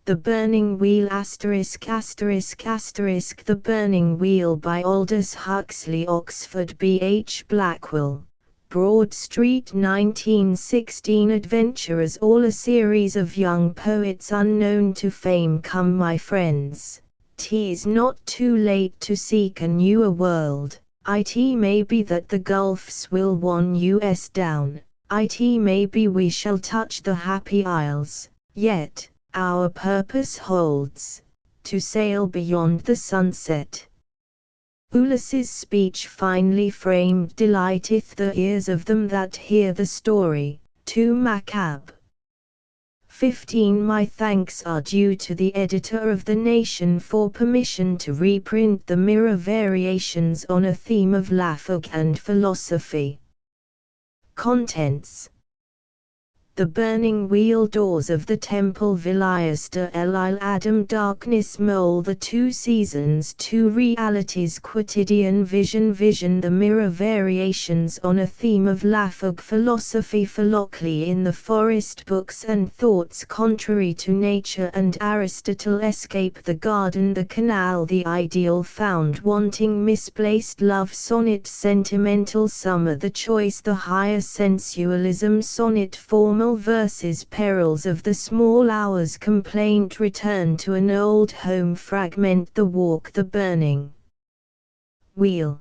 The Burning Wheel ******* The Burning Wheel by Aldous Huxley, Oxford B. H. Blackwell, Broad Street 1916. Adventurers, all a series of young poets unknown to fame. Come my friends, 'tis not too late to seek a newer world. It may be that the gulfs will one us down, it may be we shall touch the happy isles, yet our purpose holds, to sail beyond the sunset. Ulysses' speech finely framed delighteth the ears of them that hear the story. 2 Macab 15. My thanks are due to the editor of The Nation for permission to reprint the Mirror Variations on a theme of Laphog and philosophy. Contents: The Burning Wheel, Doors of the Temple, Vilias de Elil Adam, Darkness Mole, The Two Seasons, Two Realities, Quotidian Vision, The Mirror Variations on a Theme of Laphog, Philosophy, Philocly in the Forest, Books and Thoughts Contrary to Nature and Aristotle, Escape the Garden, The Canal, The Ideal Found Wanting, Misplaced Love, Sonnet, Sentimental Summer, The Choice, The Higher Sensualism, Sonnet, Formal Verses, Perils of the Small Hours, Complaint, Return to an Old Home, Fragment, The Walk, The Burning Wheel.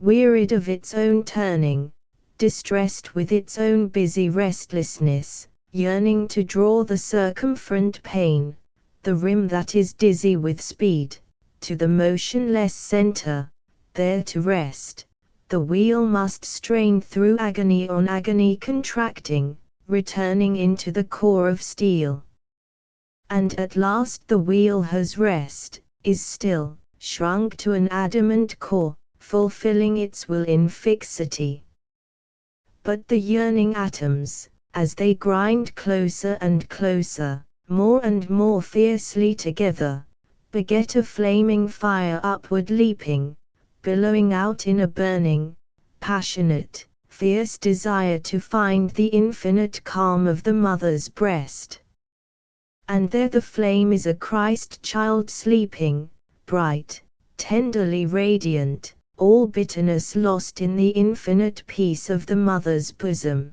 Wearied of its own turning, distressed with its own busy restlessness, yearning to draw the circumferent pane, the rim that is dizzy with speed, to the motionless center, there to rest, the wheel must strain through agony on agony, contracting, returning into the core of steel. And at last the wheel has rest, is still, shrunk to an adamant core, fulfilling its will in fixity. But the yearning atoms, as they grind closer and closer, more and more fiercely together, beget a flaming fire upward leaping, billowing out in a burning, passionate, fierce desire to find the infinite calm of the mother's breast. And there the flame is a Christ child sleeping, bright, tenderly radiant, all bitterness lost in the infinite peace of the mother's bosom.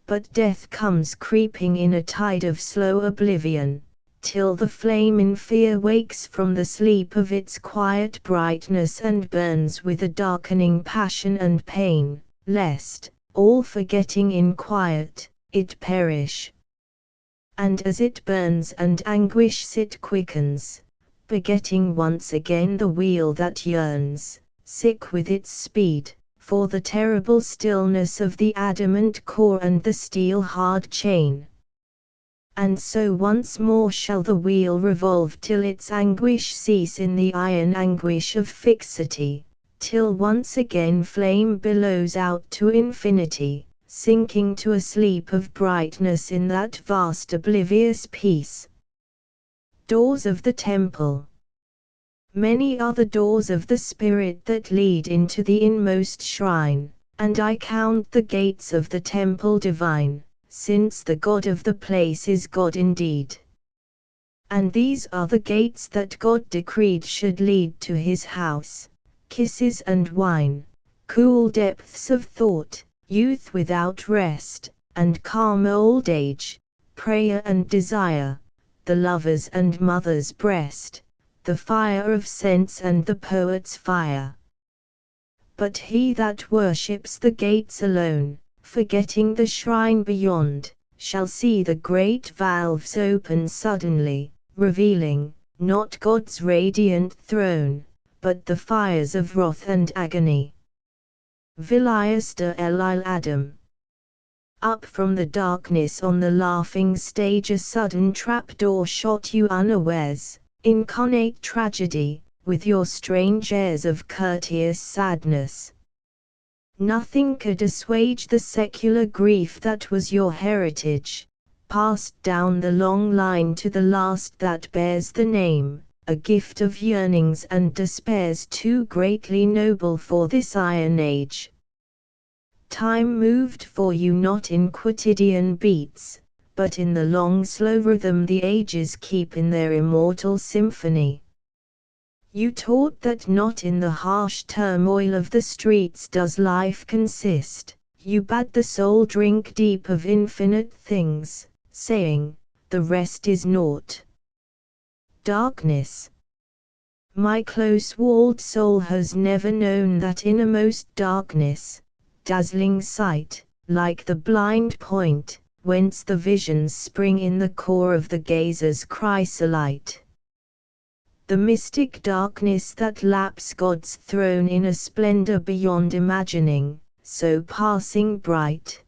But death comes creeping in a tide of slow oblivion, till the flame in fear wakes from the sleep of its quiet brightness and burns with a darkening passion and pain, lest, all forgetting in quiet, it perish. And as it burns and anguishes it quickens, begetting once again the wheel that yearns, sick with its speed, for the terrible stillness of the adamant core and the steel-hard chain. And so once more shall the wheel revolve till its anguish cease in the iron anguish of fixity, till once again flame billows out to infinity, sinking to a sleep of brightness in that vast oblivious peace. Doors of the Temple. Many are the doors of the Spirit that lead into the inmost shrine, and I count the gates of the temple divine, since the God of the place is God indeed. And these are the gates that God decreed should lead to his house: kisses and wine, cool depths of thought, youth without rest, and calm old age, prayer and desire, the lover's and mother's breast, the fire of sense and the poet's fire. But he that worships the gates alone, forgetting the shrine beyond, shall see the great valves open suddenly, revealing, not God's radiant throne, but the fires of wrath and agony. Vilias de Elil Adam. Up from the darkness on the laughing stage a sudden trapdoor shot you unawares, incarnate tragedy, with your strange airs of courteous sadness. Nothing could assuage the secular grief that was your heritage, passed down the long line to the last that bears the name, a gift of yearnings and despairs too greatly noble for this iron age. Time moved for you not in quotidian beats, but in the long slow rhythm the ages keep in their immortal symphony. You taught that not in the harsh turmoil of the streets does life consist. You bade the soul drink deep of infinite things, saying, the rest is naught. Darkness. My close-walled soul has never known that innermost darkness, dazzling sight, like the blind point, whence the visions spring in the core of the gazer's chrysolite. The mystic darkness that laps God's throne in a splendor beyond imagining, so passing bright.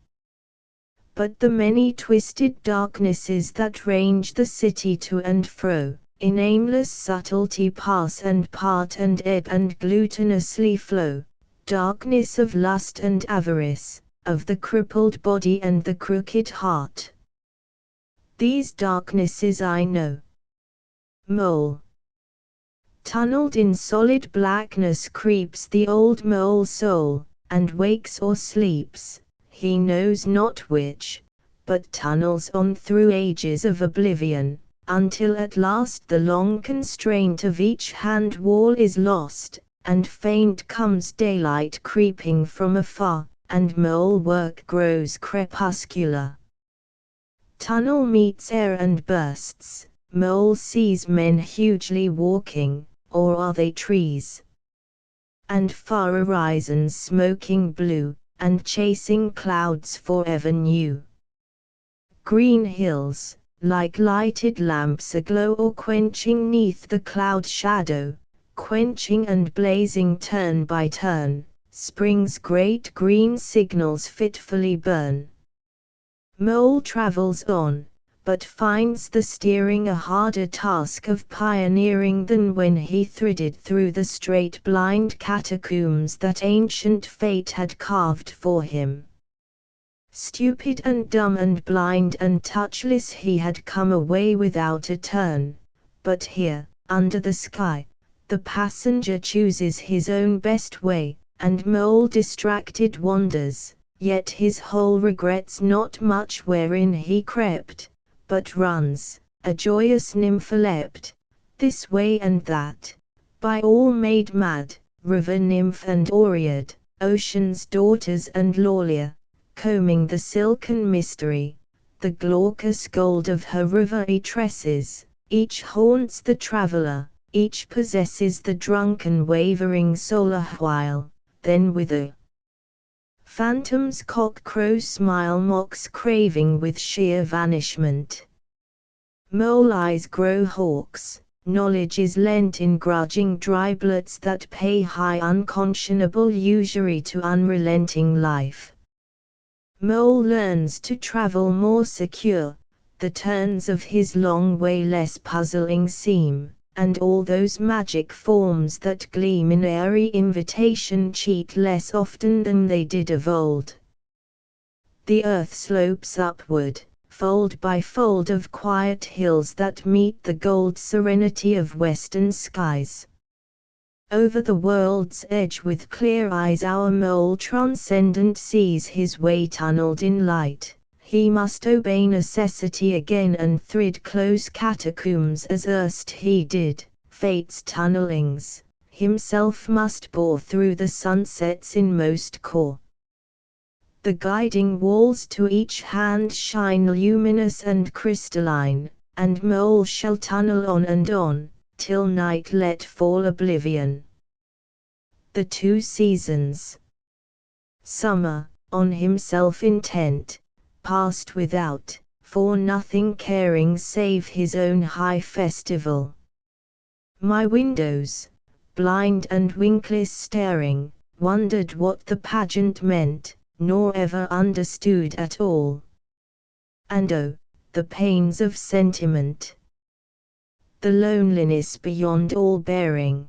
But the many twisted darknesses that range the city to and fro, in aimless subtlety pass and part and ebb and glutinously flow, darkness of lust and avarice, of the crippled body and the crooked heart. These darknesses I know. Mole. Tunneled in solid blackness creeps the old mole soul, and wakes or sleeps, he knows not which, but tunnels on through ages of oblivion, until at last the long constraint of each hand wall is lost, and faint comes daylight creeping from afar, and mole work grows crepuscular. Tunnel meets air and bursts, mole sees men hugely walking, or are they trees? And far horizons smoking blue, and chasing clouds forever new. Green hills, like lighted lamps aglow or quenching 'neath the cloud shadow, quenching and blazing turn by turn, spring's great green signals fitfully burn. Mole travels on, but finds the steering a harder task of pioneering than when he threaded through the straight blind catacombs that ancient fate had carved for him. Stupid and dumb and blind and touchless he had come away without a turn, but here, under the sky, the passenger chooses his own best way, and mole distracted wanders, yet his whole regrets not much wherein he crept, but runs, a joyous nympholept, this way and that, by all made mad, river nymph and oread, ocean's daughters and lawlia, combing the silken mystery, the glaucous gold of her rivery tresses, each haunts the traveller, each possesses the drunken wavering soul a while, then with a phantom's cock-crow smile mocks craving with sheer vanishment. Mole eyes grow hawks, knowledge is lent in grudging driblets that pay high unconscionable usury to unrelenting life. Mole learns to travel more secure, the turns of his long way less puzzling seem, and all those magic forms that gleam in airy invitation cheat less often than they did of old. The earth slopes upward, fold by fold of quiet hills that meet the gold serenity of western skies. Over the world's edge with clear eyes our mole transcendent sees his way tunneled in light. He must obey necessity again and thread close catacombs as erst he did, fate's tunnelings, himself must bore through the sunset's inmost core. The guiding walls to each hand shine luminous and crystalline, and mole shall tunnel on and on, till night let fall oblivion. The two seasons. Summer, on himself intent, passed without, for nothing caring save his own high festival. My windows, blind and winkless staring, wondered what the pageant meant, nor ever understood at all. And oh, the pains of sentiment! The loneliness beyond all bearing!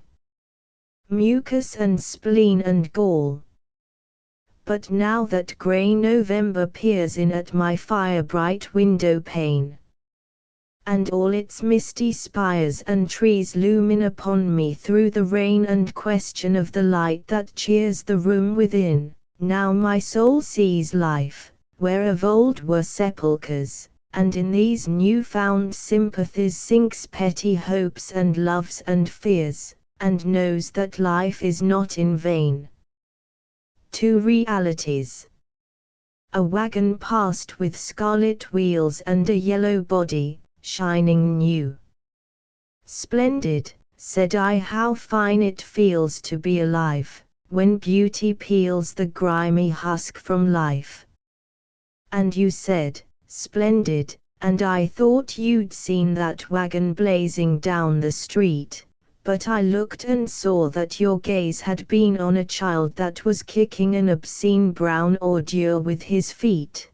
Mucus and spleen and gall! But now that grey November peers in at my fire-bright window pane, and all its misty spires and trees loom in upon me through the rain and question of the light that cheers the room within, now my soul sees life, where of old were sepulchres, and in these new-found sympathies sinks petty hopes and loves and fears, and knows that life is not in vain. Two realities. A wagon passed with scarlet wheels and a yellow body, shining new. Splendid, said I, how fine it feels to be alive, when beauty peels the grimy husk from life. And you said, splendid, and I thought you'd seen that wagon blazing down the street, but I looked and saw that your gaze had been on a child that was kicking an obscene brown ordure with his feet.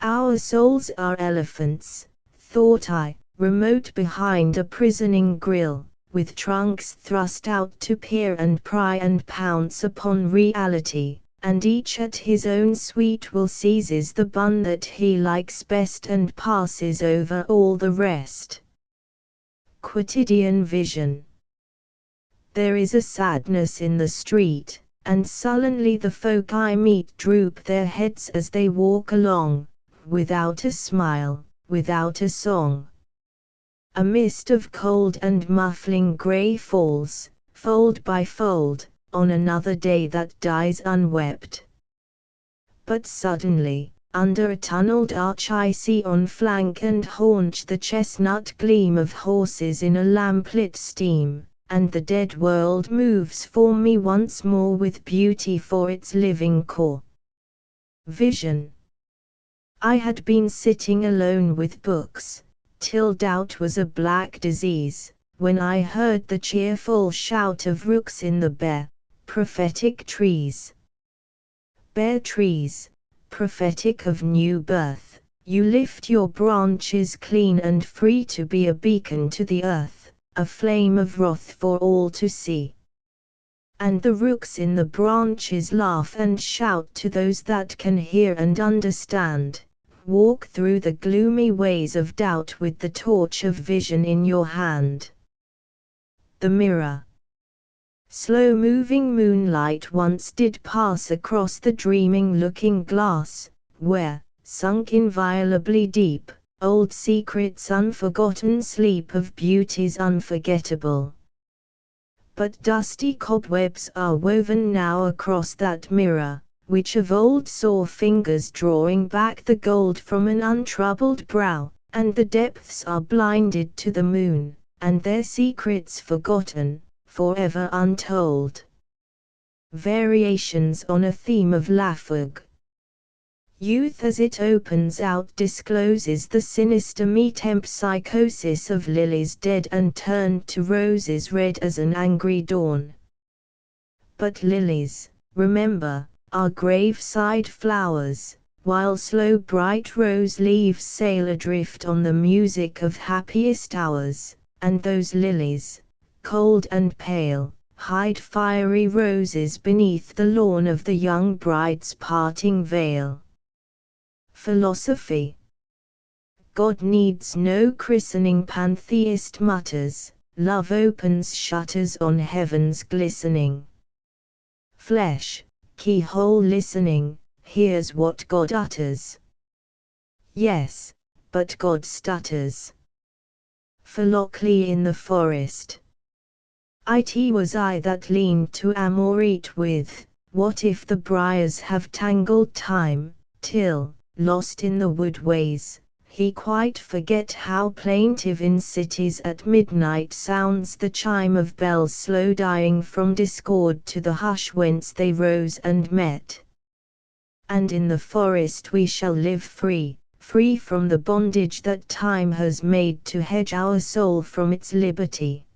Our souls are elephants, thought I, remote behind a prisoning grill, with trunks thrust out to peer and pry and pounce upon reality, and each at his own sweet will seizes the bun that he likes best and passes over all the rest. Quotidian vision. There is a sadness in the street, and sullenly the folk I meet droop their heads as they walk along, without a smile, without a song. A mist of cold and muffling grey falls, fold by fold, on another day that dies unwept. But suddenly, under a tunnelled arch I see on flank and haunch the chestnut gleam of horses in a lamplit steam, and the dead world moves for me once more with beauty for its living core. Vision. I had been sitting alone with books, till doubt was a black disease, when I heard the cheerful shout of rooks in the bare, prophetic trees. Bare trees, prophetic of new birth, you lift your branches clean and free to be a beacon to the earth, a flame of wrath for all to see. And the rooks in the branches laugh and shout to those that can hear and understand. Walk through the gloomy ways of doubt with the torch of vision in your hand. The mirror. Slow-moving moonlight once did pass across the dreaming looking glass, where, sunk inviolably deep, old secrets unforgotten sleep of beauties unforgettable. But dusty cobwebs are woven now across that mirror, which of old saw fingers drawing back the gold from an untroubled brow, and the depths are blinded to the moon, and their secrets forgotten, forever untold. Variations on a theme of Lafargue. Youth as it opens out discloses the sinister metempsychosis of lilies dead and turned to roses red as an angry dawn. But lilies, remember, are grave-side flowers, while slow bright rose leaves sail adrift on the music of happiest hours, and those lilies, cold and pale, hide fiery roses beneath the lawn of the young bride's parting veil. Philosophy. God needs no christening, pantheist mutters, love opens shutters on heaven's glistening. Flesh, keyhole listening, hears what God utters. Yes, but God stutters. Philoclea in the forest. It was I that leaned to amorete with, what if the briars have tangled time, till, lost in the wood ways, he quite forget how plaintive in cities at midnight sounds the chime of bells slow dying from discord to the hush whence they rose and met. And in the forest we shall live free, free from the bondage that time has made to hedge our soul from its liberty.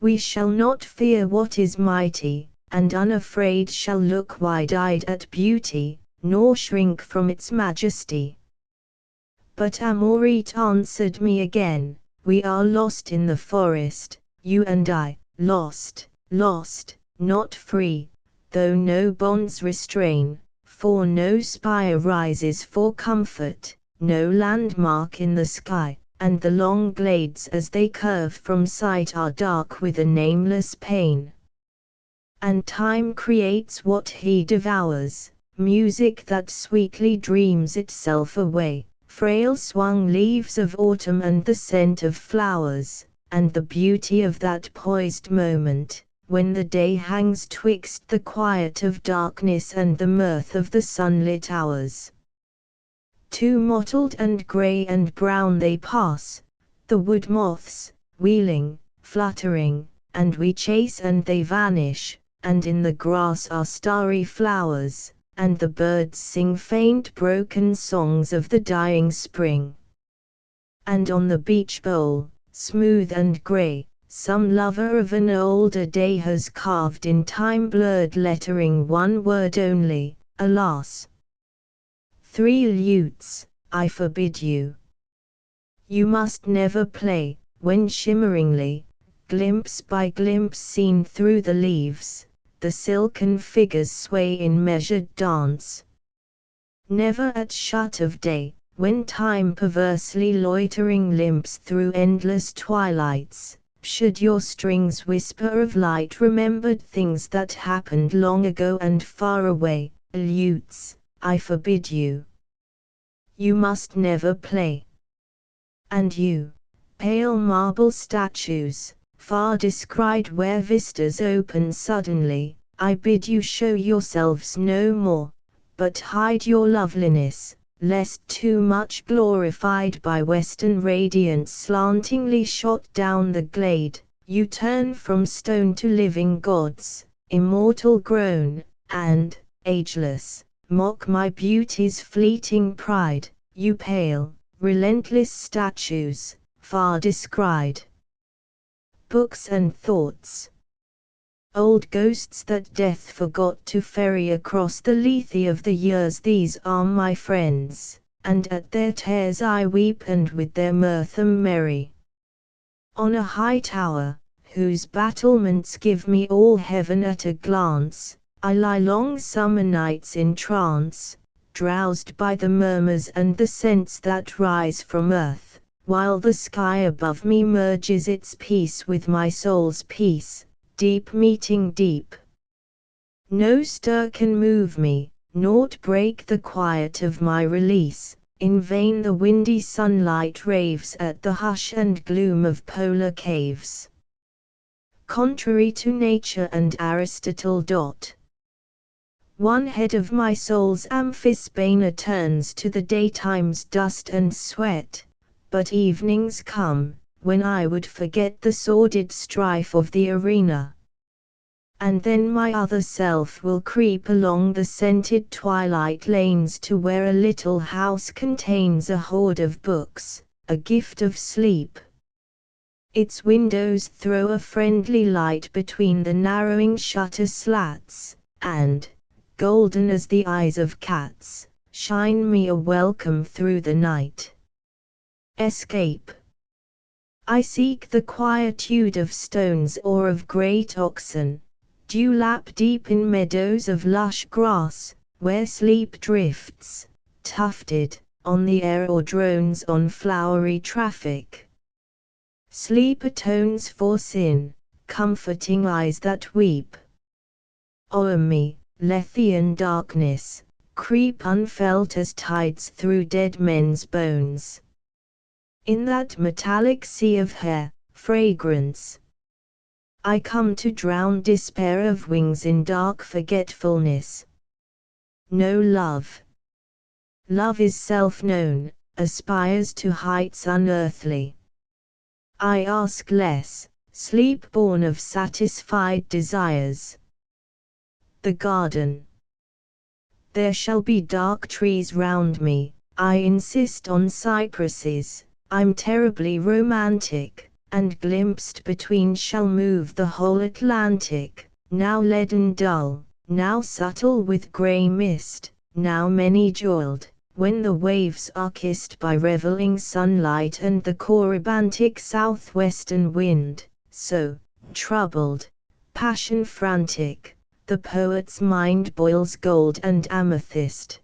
We shall not fear what is mighty, and unafraid shall look wide-eyed at beauty, nor shrink from its majesty. But Amorite answered me again, we are lost in the forest, you and I, lost, lost, not free, though no bonds restrain, for no spire rises for comfort, no landmark in the sky, and the long glades as they curve from sight are dark with a nameless pain. And time creates what he devours, music that sweetly dreams itself away, frail swung leaves of autumn and the scent of flowers, and the beauty of that poised moment, when the day hangs twixt the quiet of darkness and the mirth of the sunlit hours. Too mottled and grey and brown they pass, the wood moths, wheeling, fluttering, and we chase and they vanish, and in the grass are starry flowers, and the birds sing faint broken songs of the dying spring. And on the beach bowl, smooth and grey, some lover of an older day has carved in time-blurred lettering one word only, alas. 3 lutes, I forbid you. You must never play, when shimmeringly, glimpse by glimpse seen through the leaves, the silken figures sway in measured dance. Never at shut of day, when time perversely loitering limps through endless twilights, should your strings whisper of light remembered things that happened long ago and far away, lutes, I forbid you. You must never play. And you, pale marble statues, far descried where vistas open suddenly, I bid you show yourselves no more, but hide your loveliness, lest too much glorified by western radiance slantingly shot down the glade, you turn from stone to living gods, immortal grown, and, ageless, mock my beauty's fleeting pride, you pale, relentless statues, far descried. Books and thoughts. Old ghosts that death forgot to ferry across the lethe of the years, these are my friends, and at their tears I weep and with their mirth am merry. On a high tower, whose battlements give me all heaven at a glance, I lie long summer nights in trance, drowsed by the murmurs and the scents that rise from earth, while the sky above me merges its peace with my soul's peace, deep meeting deep. No stir can move me, naught break the quiet of my release, in vain the windy sunlight raves at the hush and gloom of polar caves. Contrary to nature and Aristotle. One head of my soul's amphisbaena turns to the daytime's dust and sweat, but evenings come, when I would forget the sordid strife of the arena. And then my other self will creep along the scented twilight lanes to where a little house contains a hoard of books, a gift of sleep. Its windows throw a friendly light between the narrowing shutter slats, and, golden as the eyes of cats, shine me a welcome through the night. Escape. I seek the quietude of stones or of great oxen, dew-lap deep in meadows of lush grass, where sleep drifts, tufted, on the air or drones on flowery traffic. Sleep atones for sin, comforting eyes that weep. O'er me, Lethean darkness, creep unfelt as tides through dead men's bones. In that metallic sea of hair, fragrance, I come to drown despair of wings in dark forgetfulness. No love. Love is self-known, aspires to heights unearthly. I ask less, sleep born of satisfied desires. The garden. There shall be dark trees round me, I insist on cypresses, I'm terribly romantic, and glimpsed between shall move the whole Atlantic, now leaden dull, now subtle with grey mist, now many-jewelled, when the waves are kissed by revelling sunlight and the corybantic southwestern wind, so, troubled, passion frantic, the poet's mind boils gold and amethyst.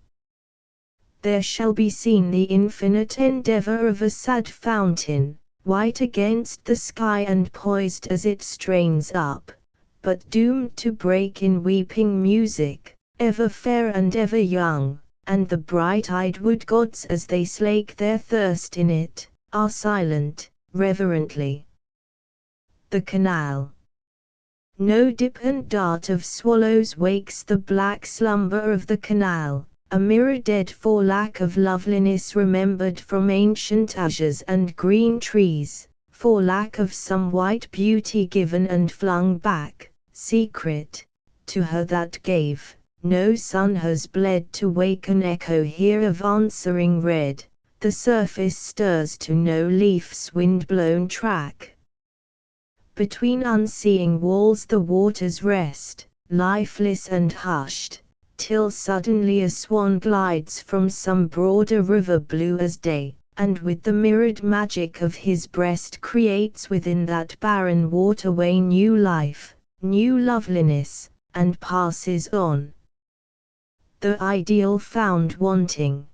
There shall be seen the infinite endeavour of a sad fountain, white against the sky and poised as it strains up, but doomed to break in weeping music, ever fair and ever young, and the bright-eyed wood gods as they slake their thirst in it, are silent, reverently. The canal. No dip and dart of swallows wakes the black slumber of the canal, a mirror dead for lack of loveliness remembered from ancient azures and green trees, for lack of some white beauty given and flung back, secret, to her that gave. No sun has bled to wake an echo here of answering red, the surface stirs to no leaf's wind-blown track. Between unseeing walls the waters rest, lifeless and hushed, till suddenly a swan glides from some broader river blue as day, and with the mirrored magic of his breast creates within that barren waterway new life, new loveliness, and passes on. The ideal found wanting.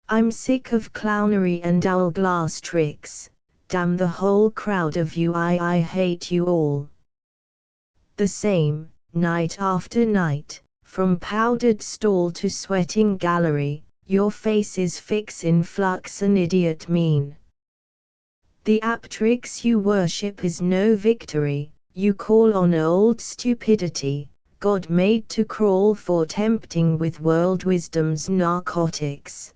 I'm sick of clownery and hourglass tricks. Damn the whole crowd of you, I hate you all. The same, night after night, from powdered stall to sweating gallery, your faces fix in flux an idiot mean. The aptrix you worship is no victory, you call on old stupidity, God made to crawl for tempting with world wisdom's narcotics.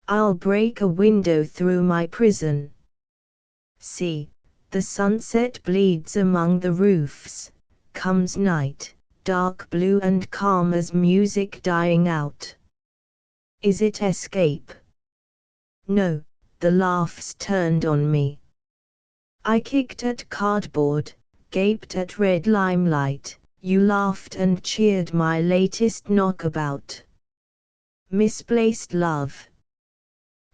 I'll break a window through my prison. See, the sunset bleeds among the roofs, comes night, dark blue and calm as music dying out. Is it escape? No, the laugh's turned on me. I kicked at cardboard, gaped at red limelight, you laughed and cheered my latest knockabout. Misplaced love.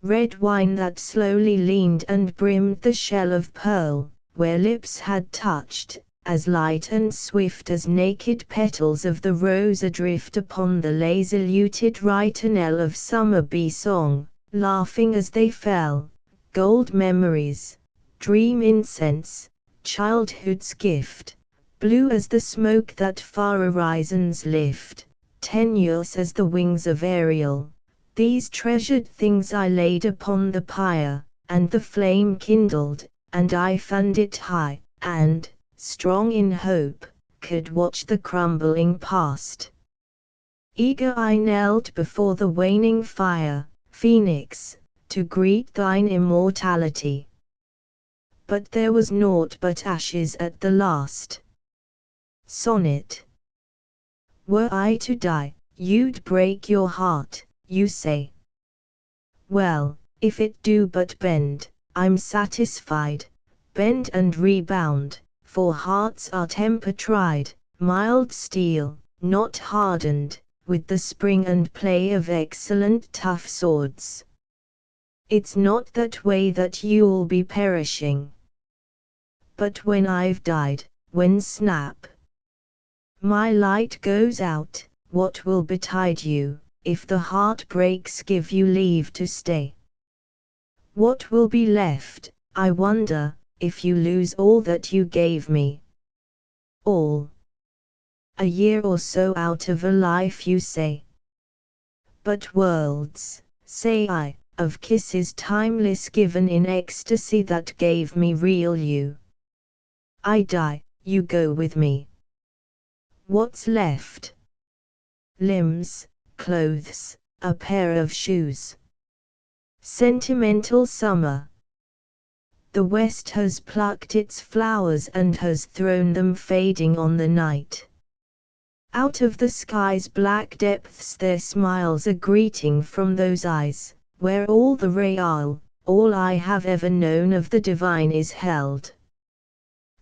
Red wine that slowly leaned and brimmed the shell of pearl, where lips had touched, as light and swift as naked petals of the rose adrift upon the lazy-luted ritornelle of summer bee song, laughing as they fell, gold memories, dream incense, childhood's gift, blue as the smoke that far horizons lift, tenuous as the wings of Ariel. These treasured things I laid upon the pyre, and the flame kindled, and I fanned it high, and, strong in hope, could watch the crumbling past. Eager I knelt before the waning fire, Phoenix, to greet thine immortality. But there was naught but ashes at the last. Sonnet. Were I to die, you'd break your heart, you say. Well, if it do but bend, I'm satisfied, bend and rebound, for hearts are temper tried, mild steel, not hardened, with the spring and play of excellent tough swords. It's not that way that you'll be perishing. But when I've died, when snap my light goes out, what will betide you, if the heartbreaks give you leave to stay? What will be left, I wonder, if you lose all that you gave me? All. A year or so out of a life, you say. But worlds, say I, of kisses timeless given in ecstasy that gave me real you. I die, you go with me. What's left? Limbs, clothes, a pair of shoes. Sentimental summer. The west has plucked its flowers and has thrown them fading on the night. Out of the sky's black depths there smiles a greeting from those eyes, where all the real, all I have ever known of the divine is held.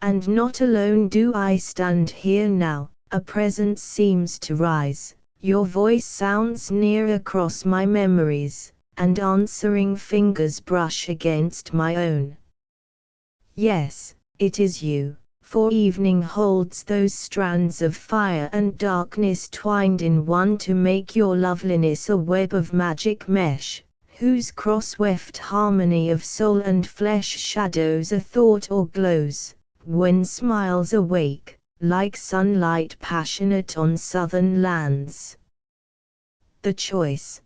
And not alone do I stand here now, a presence seems to rise, your voice sounds near across my memories, and answering fingers brush against my own. Yes, it is you, for evening holds those strands of fire and darkness twined in one to make your loveliness a web of magic mesh, whose cross-weft harmony of soul and flesh shadows a thought or glows, when smiles awake, like sunlight passionate on southern lands. The choice.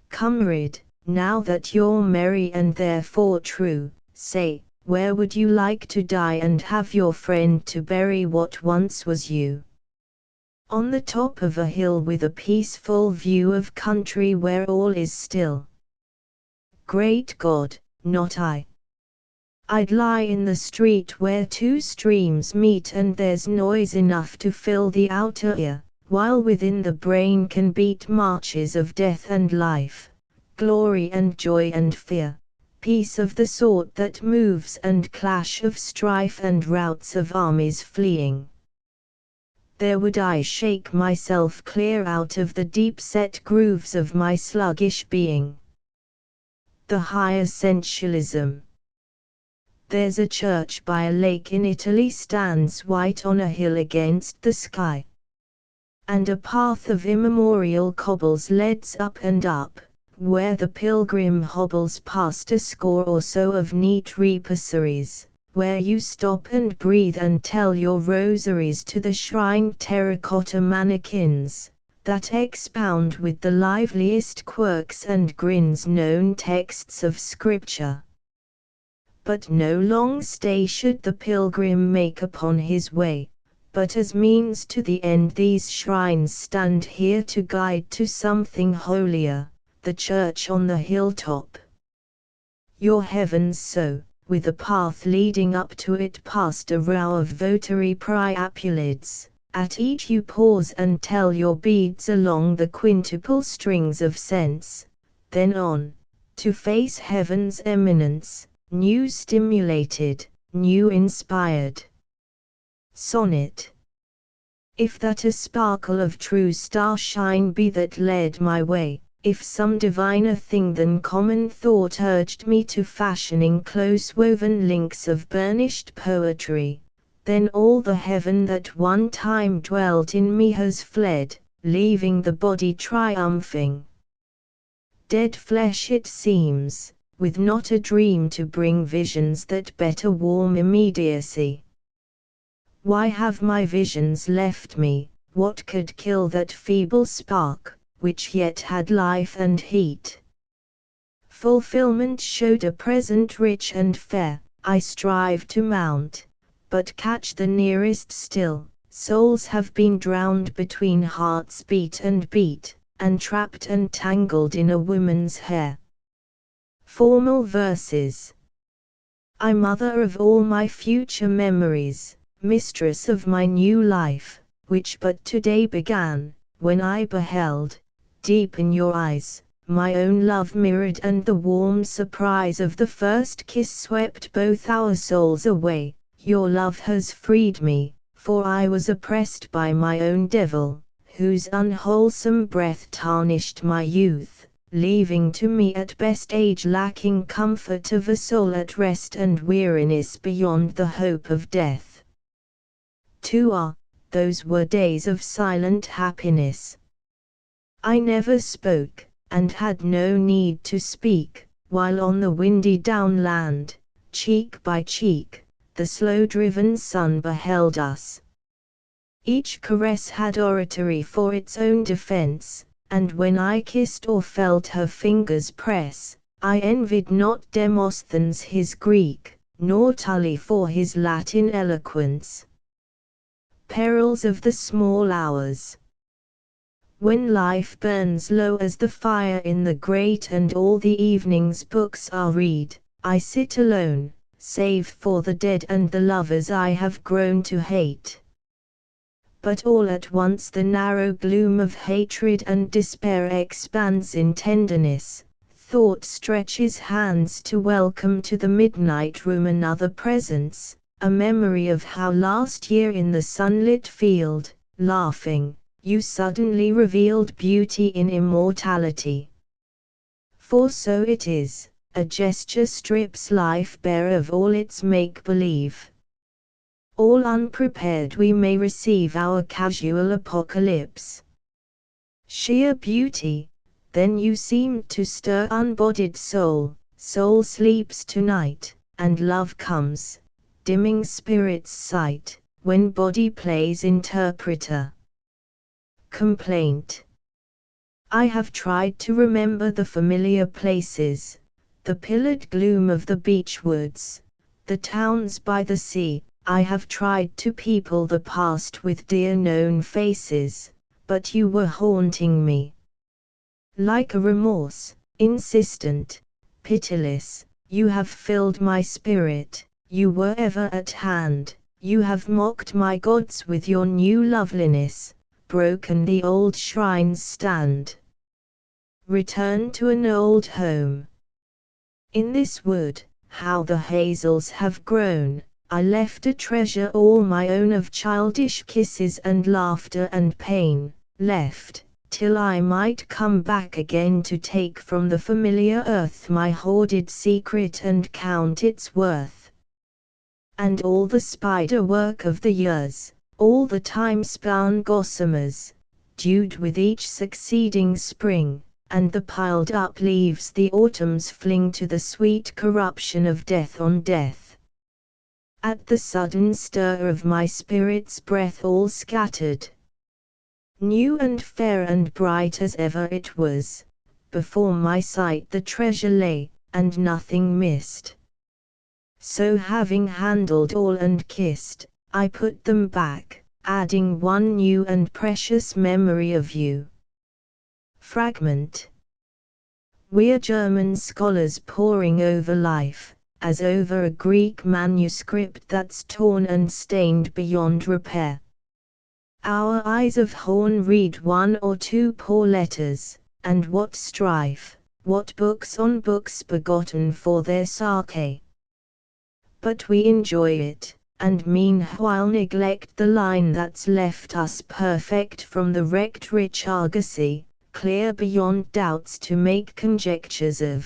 Comrade, now that you're merry and therefore true, say, where would you like to die and have your friend to bury what once was you? On the top of a hill with a peaceful view of country where all is still. Great God, not I. I'd lie in the street where two streams meet and there's noise enough to fill the outer ear, while within the brain can beat marches of death and life, glory and joy and fear, peace of the sort that moves and clash of strife and routs of armies fleeing. There would I shake myself clear out of the deep-set grooves of my sluggish being. The high essentialism. There's a church by a lake in Italy stands white on a hill against the sky. And a path of immemorial cobbles leads up and up, where the pilgrim hobbles past a score or so of neat reposaries, where you stop and breathe and tell your rosaries to the shrined terracotta mannequins, that expound with the liveliest quirks and grins known texts of scripture. But no long stay should the pilgrim make upon his way, but as means to the end these shrines stand here to guide to something holier, the church on the hilltop. Your heavens so, with a path leading up to it past a row of votary priapulids, at each you pause and tell your beads along the quintuple strings of sense, then on, to face heaven's eminence, new stimulated, new inspired. Sonnet. If that a sparkle of true starshine be that led my way, if some diviner thing than common thought urged me to fashioning close-woven links of burnished poetry, then all the heaven that one time dwelt in me has fled, leaving the body triumphing. Dead flesh it seems, with not a dream to bring visions that better warm immediacy. Why have my visions left me? What could kill that feeble spark, which yet had life and heat? Fulfillment showed a present rich and fair, I strive to mount, but catch the nearest still. Souls have been drowned between hearts beat and beat, and trapped and tangled in a woman's hair. Formal verses. I mother of all my future memories, mistress of my new life, which but today began, when I beheld, deep in your eyes, my own love mirrored and the warm surprise of the first kiss swept both our souls away. Your love has freed me, for I was oppressed by my own devil, whose unwholesome breath tarnished my youth, leaving to me at best age lacking comfort of a soul at rest and weariness beyond the hope of death. Those were days of silent happiness. I never spoke, and had no need to speak, while on the windy downland, cheek by cheek, the slow-driven sun beheld us. Each caress had oratory for its own defense, and when I kissed or felt her fingers press, I envied not Demosthenes his Greek, nor Tully for his Latin eloquence. Perils of the small hours. When life burns low as the fire in the grate and all the evening's books are read, I sit alone, save for the dead and the lovers I have grown to hate. But all at once the narrow gloom of hatred and despair expands in tenderness, thought stretches hands to welcome to the midnight room another presence, a memory of how last year in the sunlit field, laughing, you suddenly revealed beauty in immortality. For so it is, a gesture strips life bare of all its make-believe. All unprepared we may receive our casual apocalypse. Sheer beauty, then you seemed to stir unbodied soul, soul sleeps tonight, and love comes, dimming spirit's sight, when body plays interpreter. Complaint. I have tried to remember the familiar places, the pillared gloom of the beech woods, the towns by the sea. I have tried to people the past with dear known faces, but you were haunting me. Like a remorse, insistent, pitiless, you have filled my spirit, you were ever at hand, you have mocked my gods with your new loveliness, broken the old shrine's stand. Return to an old home. In this wood, how the hazels have grown, I left a treasure all my own of childish kisses and laughter and pain, left, till I might come back again to take from the familiar earth my hoarded secret and count its worth. And all the spider work of the years, all the time-spun gossamers, dewed with each succeeding spring, and the piled-up leaves the autumns fling to the sweet corruption of death on death. At the sudden stir of my spirit's breath all scattered. New and fair and bright as ever it was, before my sight the treasure lay, and nothing missed. So having handled all and kissed, I put them back, adding one new and precious memory of you. Fragment. We're German scholars poring over life, as over a Greek manuscript that's torn and stained beyond repair. Our eyes of horn read one or two poor letters, and what strife, what books on books begotten for their sake. But we enjoy it, and meanwhile neglect the line that's left us perfect from the wrecked rich argosy, clear beyond doubts to make conjectures of.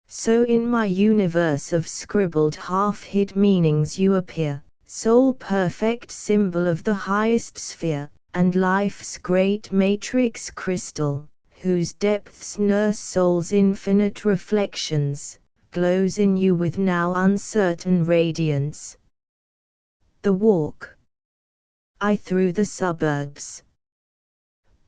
So in my universe of scribbled half-hid meanings you appear, sole perfect symbol of the highest sphere, and life's great matrix crystal, whose depths nurse soul's infinite reflections, glows in you with now uncertain radiance. The walk. I through the suburbs.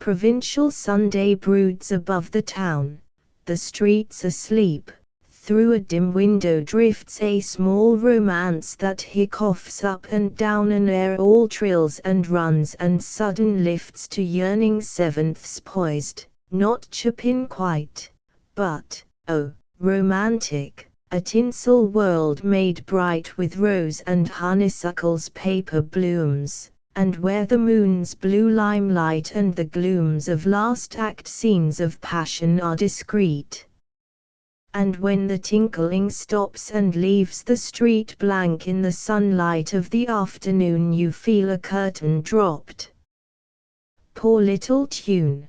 Provincial Sunday broods above the town, the streets asleep, through a dim window drifts a small romance that hiccoughs up and down an air all trills and runs and sudden lifts to yearning sevenths poised, not chopin quite, but, oh, romantic, a tinsel world made bright with rose and honeysuckle's paper blooms, and where the moon's blue limelight and the glooms of last act scenes of passion are discreet. And when the tinkling stops and leaves the street blank in the sunlight of the afternoon you feel a curtain dropped. Poor little tune.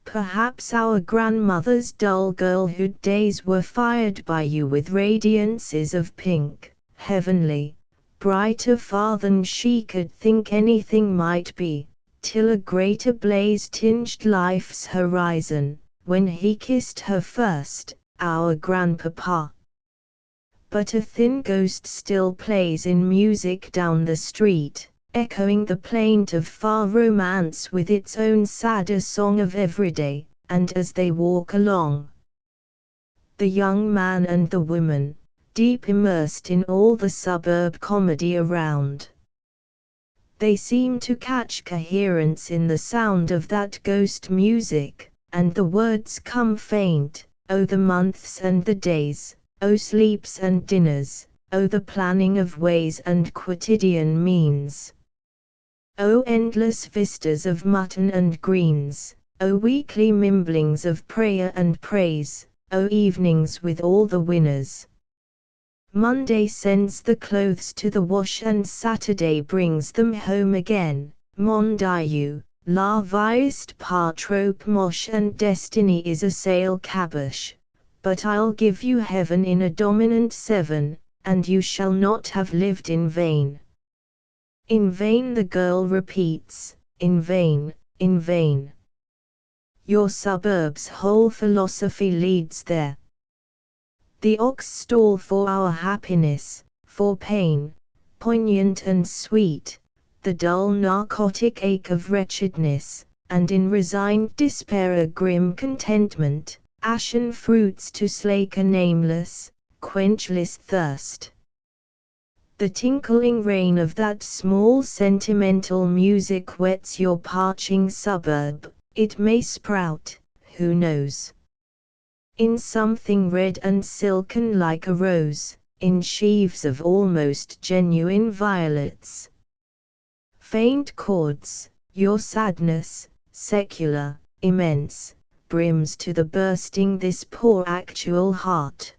Perhaps our grandmother's dull girlhood days were fired by you with radiances of pink, heavenly, brighter far than she could think anything might be, till a greater blaze tinged life's horizon, when he kissed her first, our grandpapa. But a thin ghost still plays in music down the street, echoing the plaint of far romance with its own sadder song of everyday, and as they walk along, the young man and the woman, deep immersed in all the suburb comedy around, they seem to catch coherence in the sound of that ghost music, and the words come faint, oh the months and the days, oh sleeps and dinners, oh the planning of ways and quotidian means. O endless vistas of mutton and greens, O weekly mimblings of prayer and praise, O evenings with all the winners. Monday sends the clothes to the wash and Saturday brings them home again. Mon Dieu, la viest pas trop moche and destiny is a sail caboche. But I'll give you heaven in a dominant 7, and you shall not have lived in vain. In vain the girl repeats, in vain, in vain. Your suburb's whole philosophy leads there. The ox stall for our happiness, for pain, poignant and sweet, the dull narcotic ache of wretchedness, and in resigned despair a grim contentment, ashen fruits to slake a nameless, quenchless thirst. The tinkling rain of that small sentimental music wets your parching suburb. It may sprout, who knows, in something red and silken like a rose, in sheaves of almost genuine violets. Faint chords, your sadness, secular, immense, brims to the bursting this poor actual heart.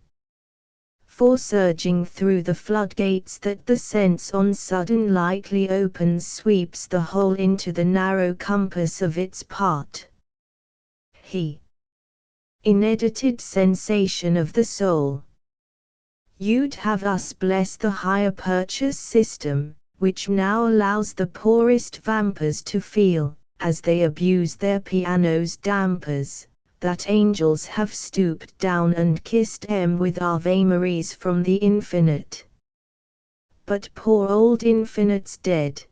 For surging through the floodgates that the sense on sudden lightly opens sweeps the whole into the narrow compass of its part. Inedited sensation of the soul. You'd have us bless the hire purchase system, which now allows the poorest vampers to feel, as they abuse their piano's dampers, that angels have stooped down and kissed them with Ave Maries from the infinite. But poor old infinite's dead.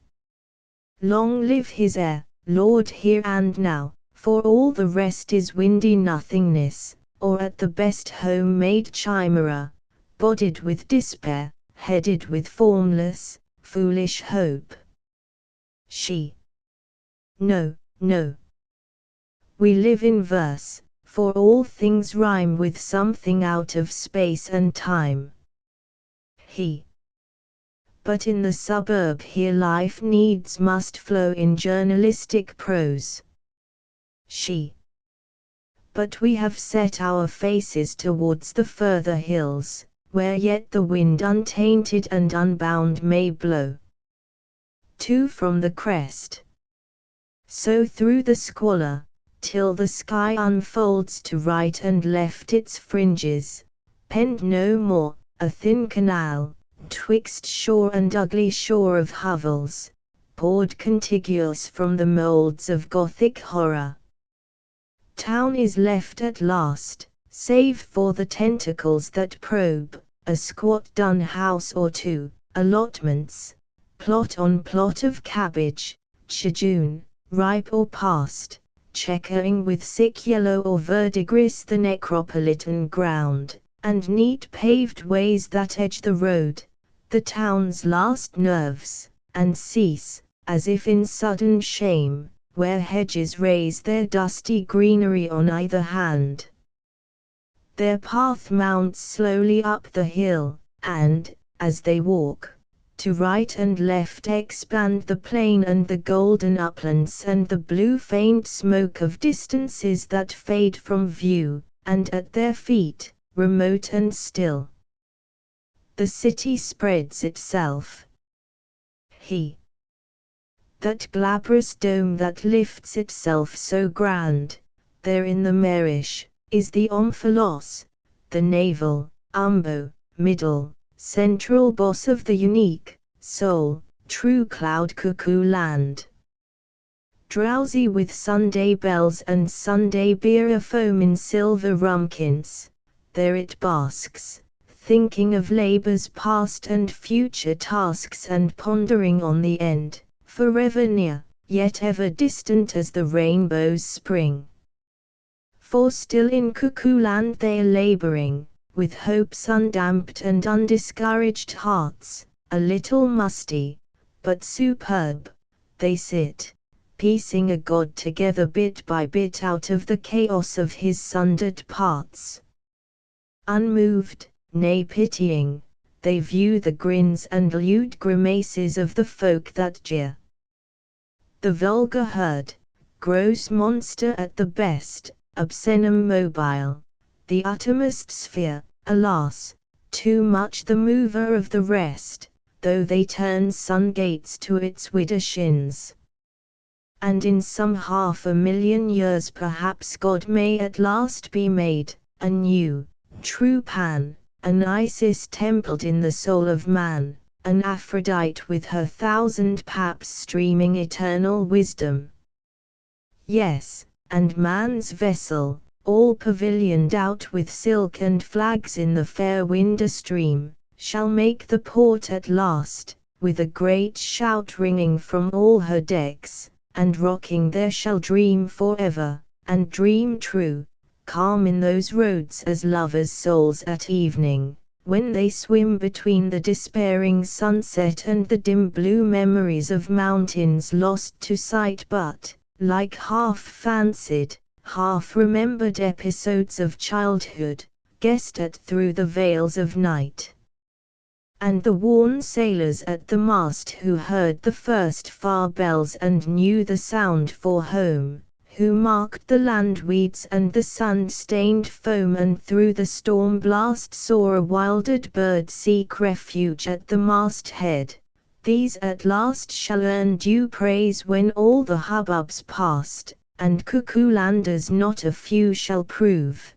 Long live his heir, Lord here and now, for all the rest is windy nothingness, or at the best home-made chimera, bodied with despair, headed with formless, foolish hope. No, no. We live in verse, for all things rhyme with something out of space and time. But in the suburb here life needs must flow in journalistic prose. But we have set our faces towards the further hills, where yet the wind untainted and unbound may blow. To from the crest. So through the squalor, till the sky unfolds to right and left its fringes, penned no more, a thin canal, twixt shore and ugly shore of hovels, poured contiguous from the moulds of Gothic horror. Town is left at last, save for the tentacles that probe, a squat dun house or two, allotments, plot on plot of cabbage, jejune, ripe or past, checkering with sick yellow or verdigris the necropolitan ground, and neat paved ways that edge the road, the town's last nerves, and cease, as if in sudden shame, where hedges raise their dusty greenery on either hand. Their path mounts slowly up the hill, and, as they walk, to right and left expand the plain and the golden uplands and the blue faint smoke of distances that fade from view, and at their feet, remote and still, the city spreads itself. That glabrous dome that lifts itself so grand, there in the marish, is the omphalos, the navel, umbo, middle, central boss of the unique, sole, true cloud cuckoo land. Drowsy with Sunday bells and Sunday beer afoam in silver rumkins, there it basks, thinking of labor's past and future tasks and pondering on the end, forever near, yet ever distant as the rainbow's spring. For still in cuckoo land they are laboring, with hopes undamped and undiscouraged hearts, a little musty, but superb, they sit, piecing a god together bit by bit out of the chaos of his sundered parts. Unmoved, nay pitying, they view the grins and lewd grimaces of the folk that jeer. The vulgar herd, gross monster at the best, obscenum mobile, the uttermost sphere, alas, too much the mover of the rest, though they turn sun gates to its widder shins. And in some 500,000 years perhaps God may at last be made, a new, true Pan, an Isis templed in the soul of man, an Aphrodite with her 1,000 paps streaming eternal wisdom. Yes, and man's vessel, all pavilioned out with silk and flags in the fair wind astream, shall make the port at last, with a great shout ringing from all her decks, and rocking there shall dream forever, and dream true, calm in those roads as lovers' souls at evening, when they swim between the despairing sunset and the dim blue memories of mountains lost to sight but, like half-fancied, half-remembered episodes of childhood, guessed at through the veils of night. And the worn sailors at the mast who heard the first far bells and knew the sound for home, who marked the landweeds and the sun-stained foam and through the storm blast saw a wildered bird seek refuge at the masthead, these at last shall earn due praise when all the hubbub's past, and cuckoo-landers not a few shall prove.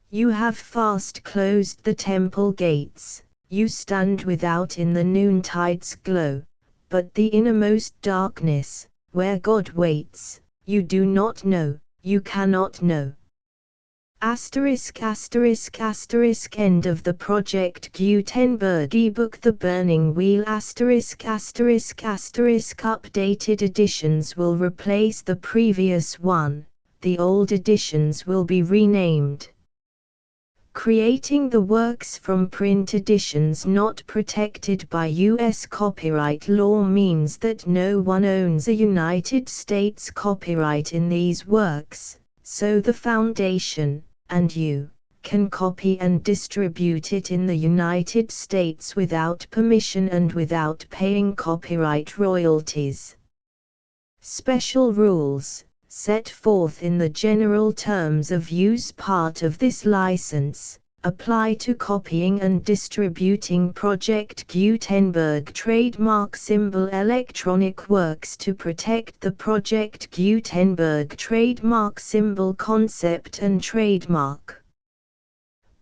You have fast closed the temple gates, you stand without in the noontide's glow, but the innermost darkness, where God waits, you do not know, you cannot know. Asterisk asterisk asterisk end of the Project Gutenberg ebook The Burning Wheel asterisk asterisk asterisk updated editions will replace the previous one, the old editions will be renamed. Creating the works from print editions not protected by U.S. copyright law means that no one owns a United States copyright in these works, so the Foundation, and you, can copy and distribute it in the United States without permission and without paying copyright royalties. Special rules, set forth in the general terms of use part of this license, apply to copying and distributing Project Gutenberg trademark symbol electronic works to protect the Project Gutenberg trademark symbol concept and trademark.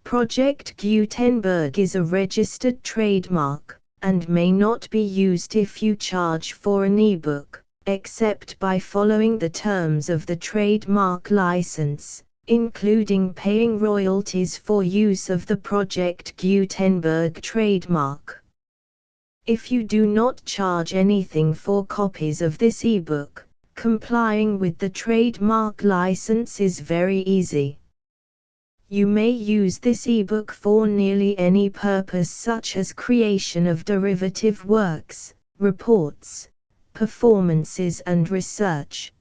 Project Gutenberg is a registered trademark, and may not be used if you charge for an ebook, except by following the terms of the trademark license, including paying royalties for use of the Project Gutenberg trademark. If you do not charge anything for copies of this ebook, complying with the trademark license is very easy. You may use this ebook for nearly any purpose such as creation of derivative works, reports, performances and research.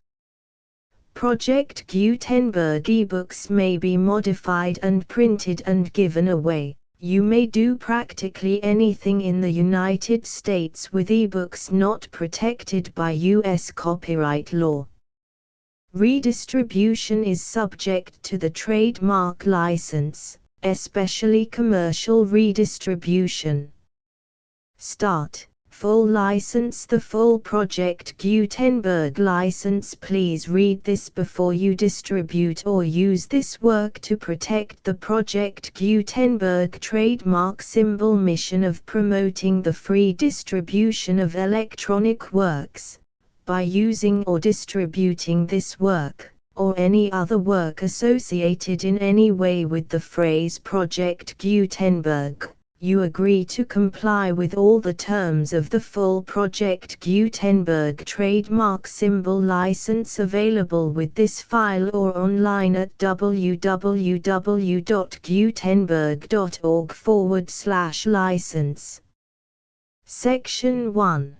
Project Gutenberg ebooks may be modified and printed and given away. You may do practically anything in the United States with ebooks not protected by U.S. copyright law. Redistribution is subject to the trademark license, especially commercial redistribution. Start. Full license. The full Project Gutenberg license. Please read this before you distribute or use this work to protect the Project Gutenberg trademark symbol mission of promoting the free distribution of electronic works, by using or distributing this work, or any other work associated in any way with the phrase Project Gutenberg. You agree to comply with all the terms of the full Project Gutenberg trademark symbol license available with this file or online at www.gutenberg.org/license. Section 1.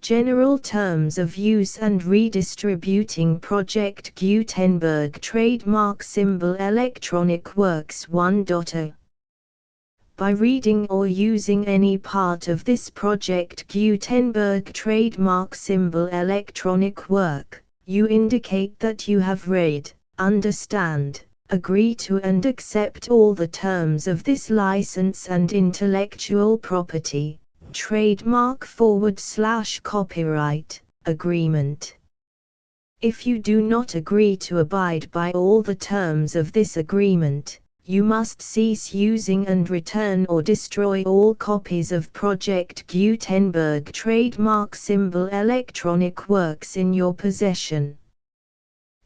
General Terms of Use and Redistributing Project Gutenberg Trademark Symbol Electronic Works 1.0. By reading or using any part of this Project Gutenberg trademark symbol electronic work, you indicate that you have read, understand, agree to and accept all the terms of this license and intellectual property, trademark/copyright, agreement. If you do not agree to abide by all the terms of this agreement, you must cease using and return or destroy all copies of Project Gutenberg trademark symbol electronic works in your possession.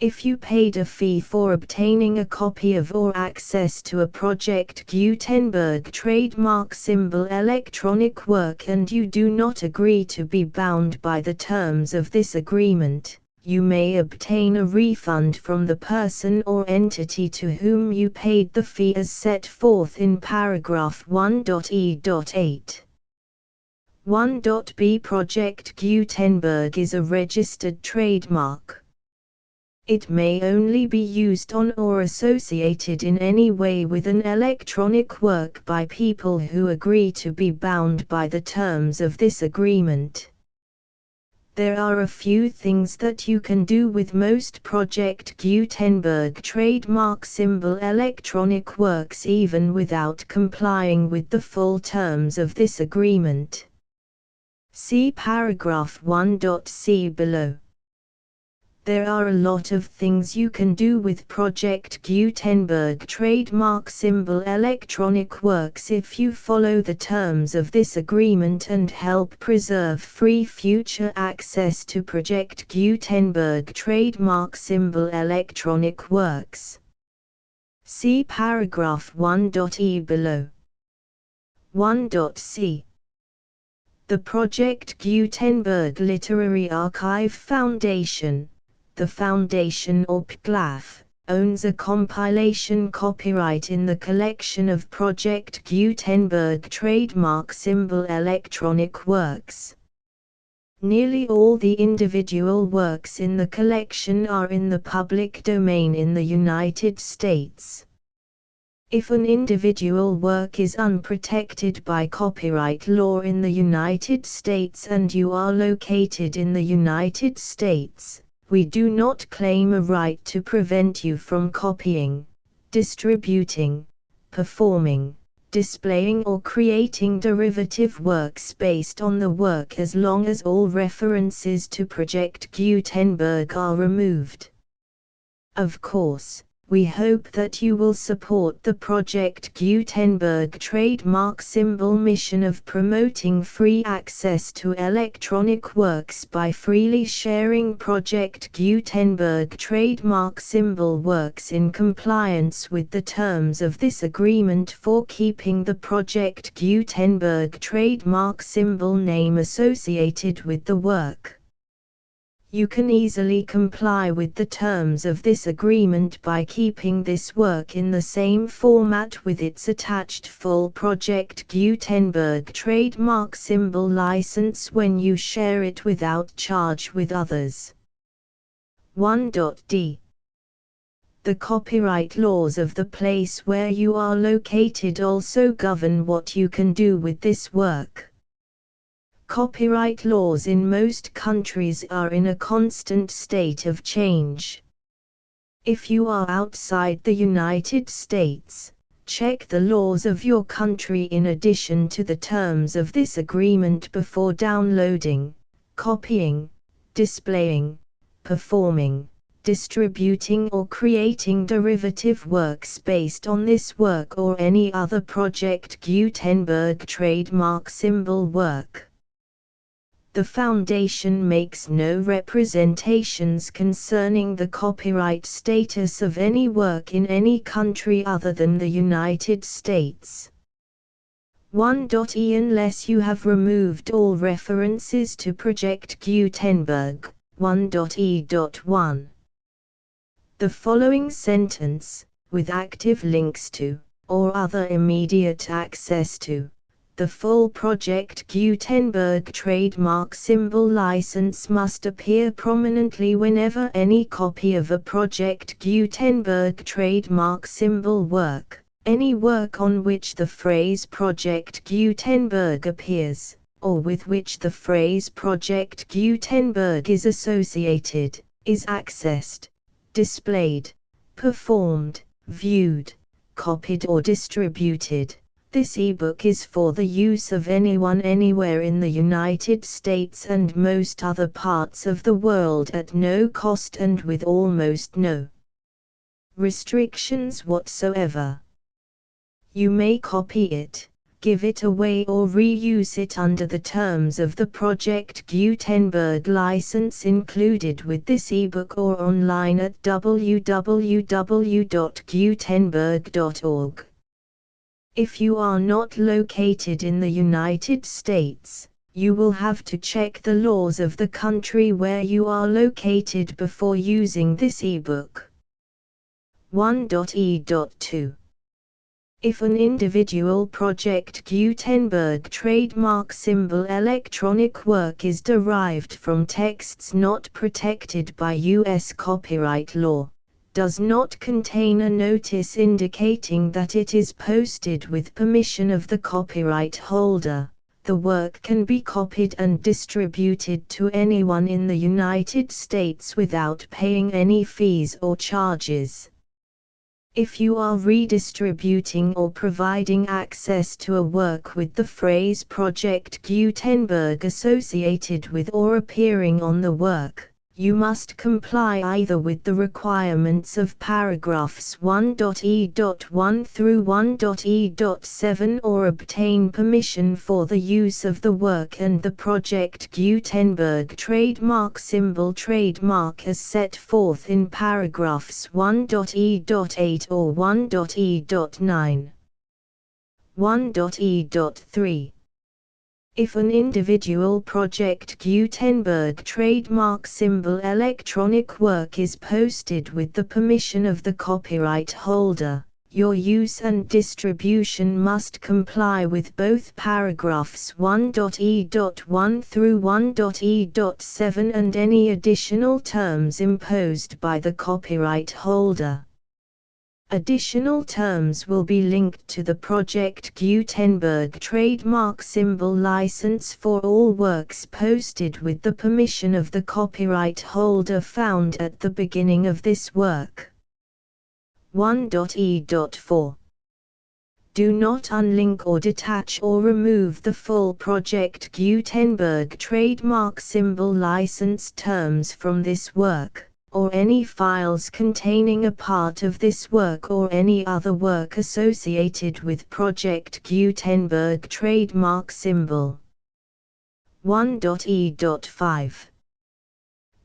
If you paid a fee for obtaining a copy of or access to a Project Gutenberg trademark symbol electronic work and you do not agree to be bound by the terms of this agreement, you may obtain a refund from the person or entity to whom you paid the fee as set forth in paragraph 1.e.8. 1.b Project Gutenberg is a registered trademark. It may only be used on or associated in any way with an electronic work by people who agree to be bound by the terms of this agreement. There are a few things that you can do with most Project Gutenberg trademark symbol electronic works even without complying with the full terms of this agreement. See paragraph 1.c below. There are a lot of things you can do with Project Gutenberg trademark symbol electronic works if you follow the terms of this agreement and help preserve free future access to Project Gutenberg trademark symbol electronic works. See paragraph 1.e below. 1.c The Project Gutenberg Literary Archive Foundation, the Foundation or PGLAF, owns a compilation copyright in the collection of Project Gutenberg trademark symbol electronic works. Nearly all the individual works in the collection are in the public domain in the United States. If an individual work is unprotected by copyright law in the United States and you are located in the United States, we do not claim a right to prevent you from copying, distributing, performing, displaying or creating derivative works based on the work as long as all references to Project Gutenberg are removed. Of course, we hope that you will support the Project Gutenberg trademark symbol mission of promoting free access to electronic works by freely sharing Project Gutenberg trademark symbol works in compliance with the terms of this agreement for keeping the Project Gutenberg trademark symbol name associated with the work. You can easily comply with the terms of this agreement by keeping this work in the same format with its attached full Project Gutenberg trademark symbol license when you share it without charge with others. 1.d The copyright laws of the place where you are located also govern what you can do with this work. Copyright laws in most countries are in a constant state of change. If you are outside the United States, check the laws of your country in addition to the terms of this agreement before downloading, copying, displaying, performing, distributing or creating derivative works based on this work or any other Project Gutenberg trademark symbol work. The Foundation makes no representations concerning the copyright status of any work in any country other than the United States. 1.e Unless you have removed all references to Project Gutenberg. 1.e.1 The following sentence, with active links to, or other immediate access to, the full Project Gutenberg trademark symbol license must appear prominently whenever any copy of a Project Gutenberg trademark symbol work, any work on which the phrase Project Gutenberg appears, or with which the phrase Project Gutenberg is associated, is accessed, displayed, performed, viewed, copied or distributed. This ebook is for the use of anyone anywhere in the United States and most other parts of the world at no cost and with almost no restrictions whatsoever. You may copy it, give it away or reuse it under the terms of the Project Gutenberg license included with this ebook or online at www.gutenberg.org. If you are not located in the United States, you will have to check the laws of the country where you are located before using this ebook. 1.e.2 If an individual Project Gutenberg trademark symbol electronic work is derived from texts not protected by U.S. copyright law, does not contain a notice indicating that it is posted with permission of the copyright holder, the work can be copied and distributed to anyone in the United States without paying any fees or charges. If you are redistributing or providing access to a work with the phrase Project Gutenberg associated with or appearing on the work, you must comply either with the requirements of paragraphs 1.e.1 through 1.e.7 or obtain permission for the use of the work and the Project Gutenberg trademark symbol trademark as set forth in paragraphs 1.e.8 or 1.e.9. 1.e.3 If an individual Project Gutenberg trademark symbol electronic work is posted with the permission of the copyright holder, your use and distribution must comply with both paragraphs 1.e.1 through 1.e.7 and any additional terms imposed by the copyright holder. Additional terms will be linked to the Project Gutenberg trademark symbol license for all works posted with the permission of the copyright holder found at the beginning of this work. 1.e.4 Do not unlink or detach or remove the full Project Gutenberg trademark symbol license terms from this work, or any files containing a part of this work or any other work associated with Project Gutenberg trademark symbol. 1.e.5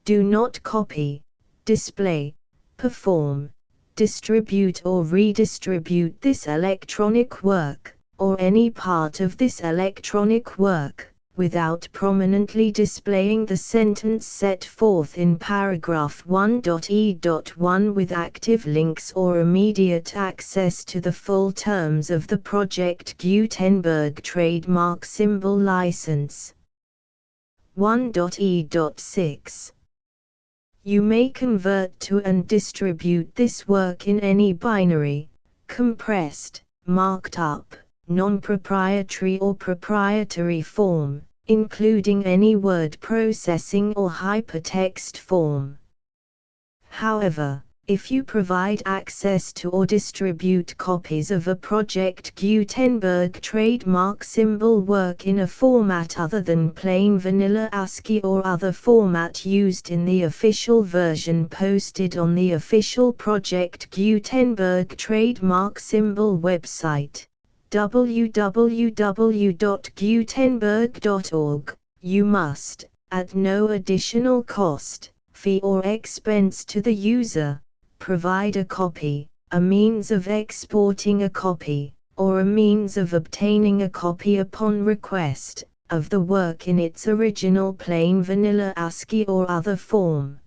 Do not copy, display, perform, distribute or redistribute this electronic work, or any part of this electronic work, without prominently displaying the sentence set forth in paragraph 1.e.1 with active links or immediate access to the full terms of the Project Gutenberg trademark symbol license. 1.e.6 You may convert to and distribute this work in any binary, compressed, marked up, non-proprietary or proprietary form, including any word processing or hypertext form. However, if you provide access to or distribute copies of a Project Gutenberg trademark symbol work in a format other than plain vanilla ASCII or other format used in the official version posted on the official Project Gutenberg trademark symbol website, www.gutenberg.org, you must, at no additional cost, fee or expense to the user, provide a copy, a means of exporting a copy, or a means of obtaining a copy upon request, of the work in its original plain vanilla ASCII or other form.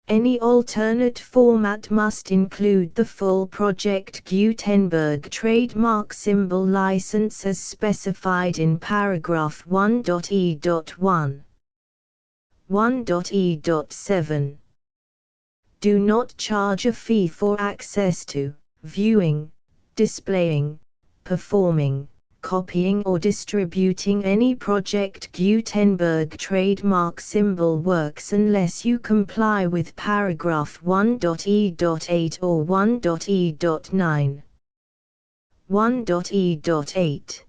Any alternate format must include the full Project Gutenberg trademark symbol license as specified in paragraph 1.e.1. 1.e.7 Do not charge a fee for access to, viewing, displaying, performing, copying or distributing any Project Gutenberg trademark symbol works unless you comply with paragraph 1.e.8 or 1.e.9. 1.e.8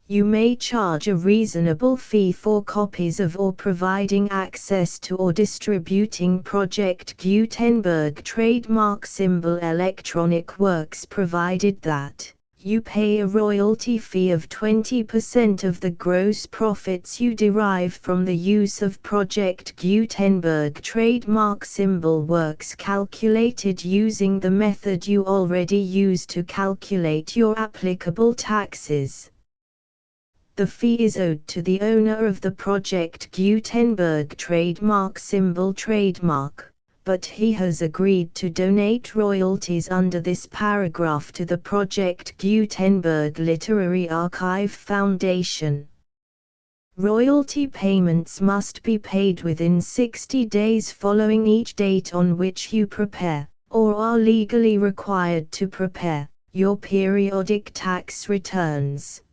You may charge a reasonable fee for copies of or providing access to or distributing Project Gutenberg trademark symbol electronic works provided that You pay a royalty fee of 20% of the gross profits you derive from the use of Project Gutenberg trademark symbol works calculated using the method you already use to calculate your applicable taxes. The fee is owed to the owner of the Project Gutenberg trademark symbol trademark, but he has agreed to donate royalties under this paragraph to the Project Gutenberg Literary Archive Foundation. Royalty payments must be paid within 60 days following each date on which you prepare, or are legally required to prepare, your periodic tax returns.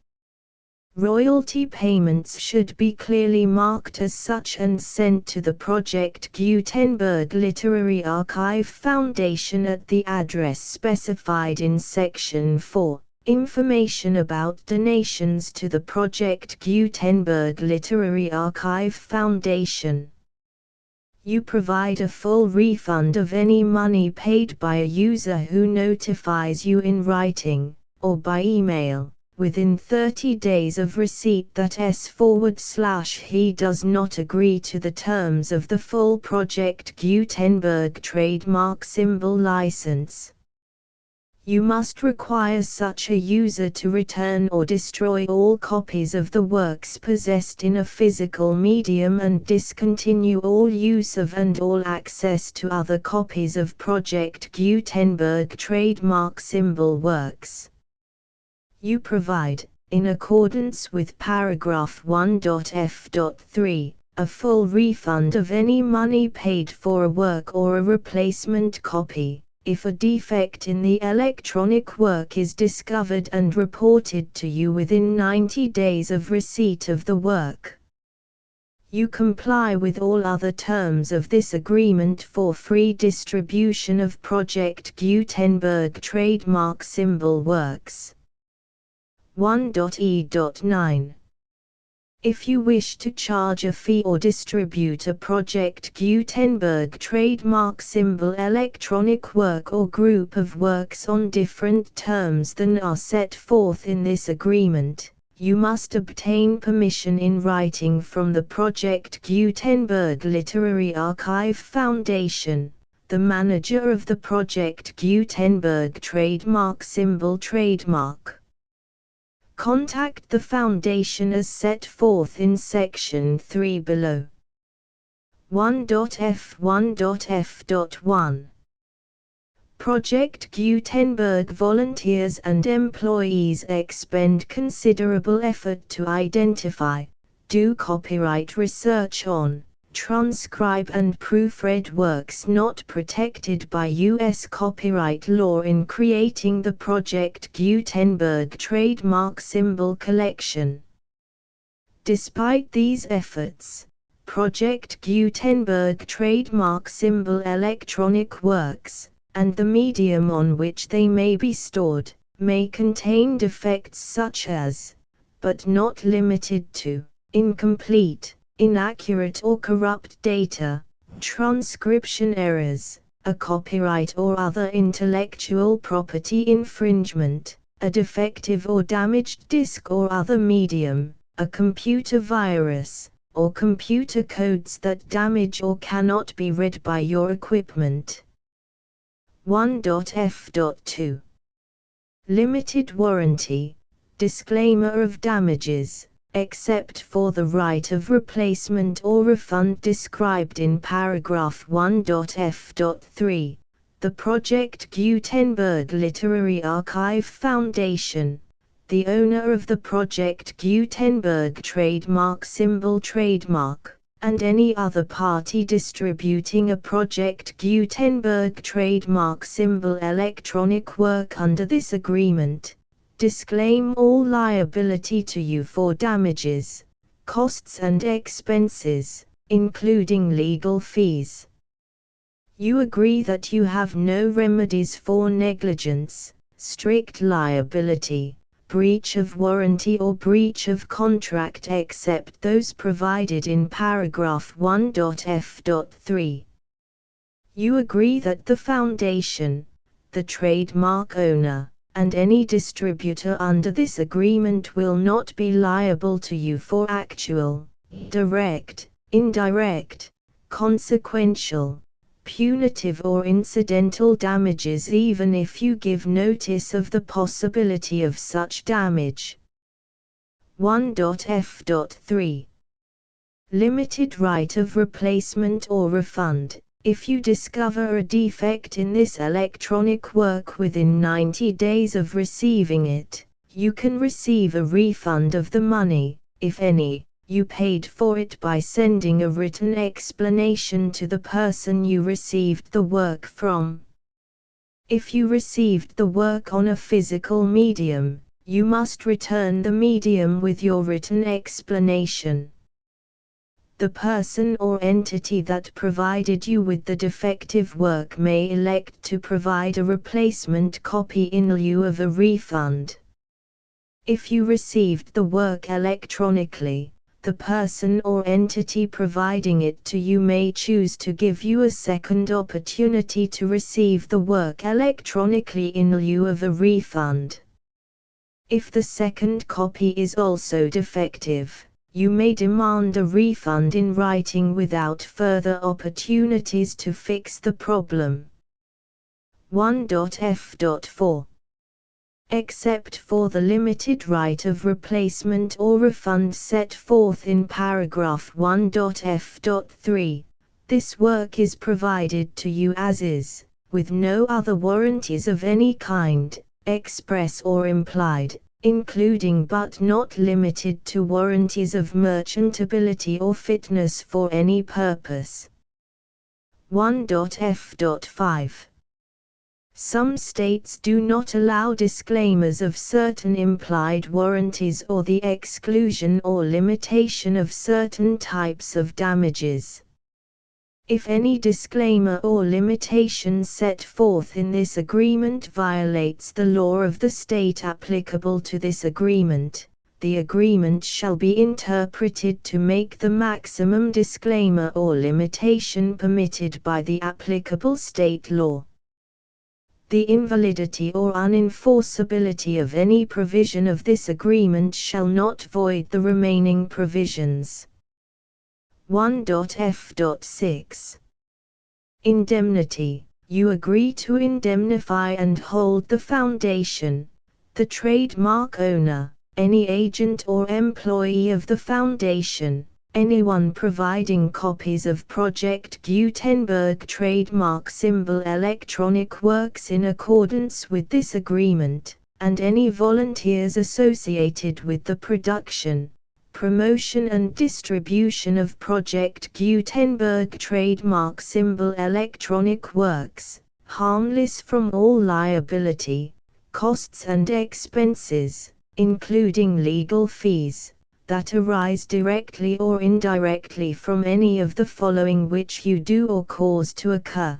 Royalty payments should be clearly marked as such and sent to the Project Gutenberg Literary Archive Foundation at the address specified in Section 4, Information about donations to the Project Gutenberg Literary Archive Foundation. You provide a full refund of any money paid by a user who notifies you in writing, or by email, within 30 days of receipt that he does not agree to the terms of the full Project Gutenberg trademark symbol license. You must require such a user to return or destroy all copies of the works possessed in a physical medium and discontinue all use of and all access to other copies of Project Gutenberg trademark symbol works. You provide, in accordance with paragraph 1.f.3, a full refund of any money paid for a work or a replacement copy, if a defect in the electronic work is discovered and reported to you within 90 days of receipt of the work. You comply with all other terms of this agreement for free distribution of Project Gutenberg trademark symbol works. 1.e.9. If you wish to charge a fee or distribute a Project Gutenberg trademark symbol electronic work or group of works on different terms than are set forth in this agreement, you must obtain permission in writing from the Project Gutenberg Literary Archive Foundation, the manager of the Project Gutenberg trademark symbol trademark. Contact the Foundation as set forth in Section 3 below. 1.f1.f.1 Project Gutenberg volunteers and employees expend considerable effort to identify, do copyright research on, transcribe and proofread works not protected by U.S. copyright law in creating the Project Gutenberg trademark symbol collection. Despite these efforts, Project Gutenberg trademark symbol electronic works, and the medium on which they may be stored, may contain defects such as, but not limited to, incomplete, inaccurate or corrupt data, transcription errors, a copyright or other intellectual property infringement, a defective or damaged disk or other medium, a computer virus, or computer codes that damage or cannot be read by your equipment. 1.f.2 Limited warranty, disclaimer of damages, except for the right of replacement or refund described in paragraph 1.f.3, the Project Gutenberg Literary Archive Foundation, the owner of the Project Gutenberg trademark symbol trademark, and any other party distributing a Project Gutenberg trademark symbol electronic work under this agreement, disclaim all liability to you for damages, costs and expenses, including legal fees. You agree that you have no remedies for negligence, strict liability, breach of warranty or breach of contract except those provided in paragraph 1.f.3. You agree that the Foundation, the trademark owner, and any distributor under this agreement will not be liable to you for actual, direct, indirect, consequential, punitive or incidental damages even if you give notice of the possibility of such damage. 1.f.3 Limited right of replacement or refund. If you discover a defect in this electronic work within 90 days of receiving it, you can receive a refund of the money, if any, you paid for it by sending a written explanation to the person you received the work from. If you received the work on a physical medium, you must return the medium with your written explanation. The person or entity that provided you with the defective work may elect to provide a replacement copy in lieu of a refund. If you received the work electronically, the person or entity providing it to you may choose to give you a second opportunity to receive the work electronically in lieu of a refund. If the second copy is also defective, you may demand a refund in writing without further opportunities to fix the problem. 1.f.4 Except for the limited right of replacement or refund set forth in paragraph 1.f.3, this work is provided to you as is, with no other warranties of any kind, express or implied, including but not limited to warranties of merchantability or fitness for any purpose. 1.f.5 Some states do not allow disclaimers of certain implied warranties or the exclusion or limitation of certain types of damages. If any disclaimer or limitation set forth in this agreement violates the law of the state applicable to this agreement, the agreement shall be interpreted to make the maximum disclaimer or limitation permitted by the applicable state law. The invalidity or unenforceability of any provision of this agreement shall not void the remaining provisions. 1.f.6 Indemnity. You agree to indemnify and hold the foundation, the trademark owner, any agent or employee of the foundation, anyone providing copies of Project Gutenberg trademark symbol electronic works in accordance with this agreement, and any volunteers associated with the production, promotion and distribution of Project Gutenberg trademark symbol electronic works, harmless from all liability, costs and expenses, including legal fees, that arise directly or indirectly from any of the following which you do or cause to occur.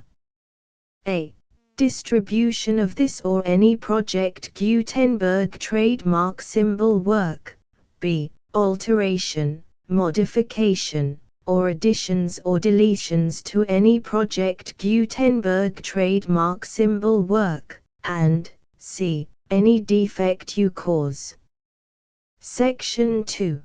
A. Distribution of this or any Project Gutenberg trademark symbol work. B. Alteration, modification, or additions or deletions to any Project Gutenberg trademark symbol work, and c. Any defect you cause. Section 2.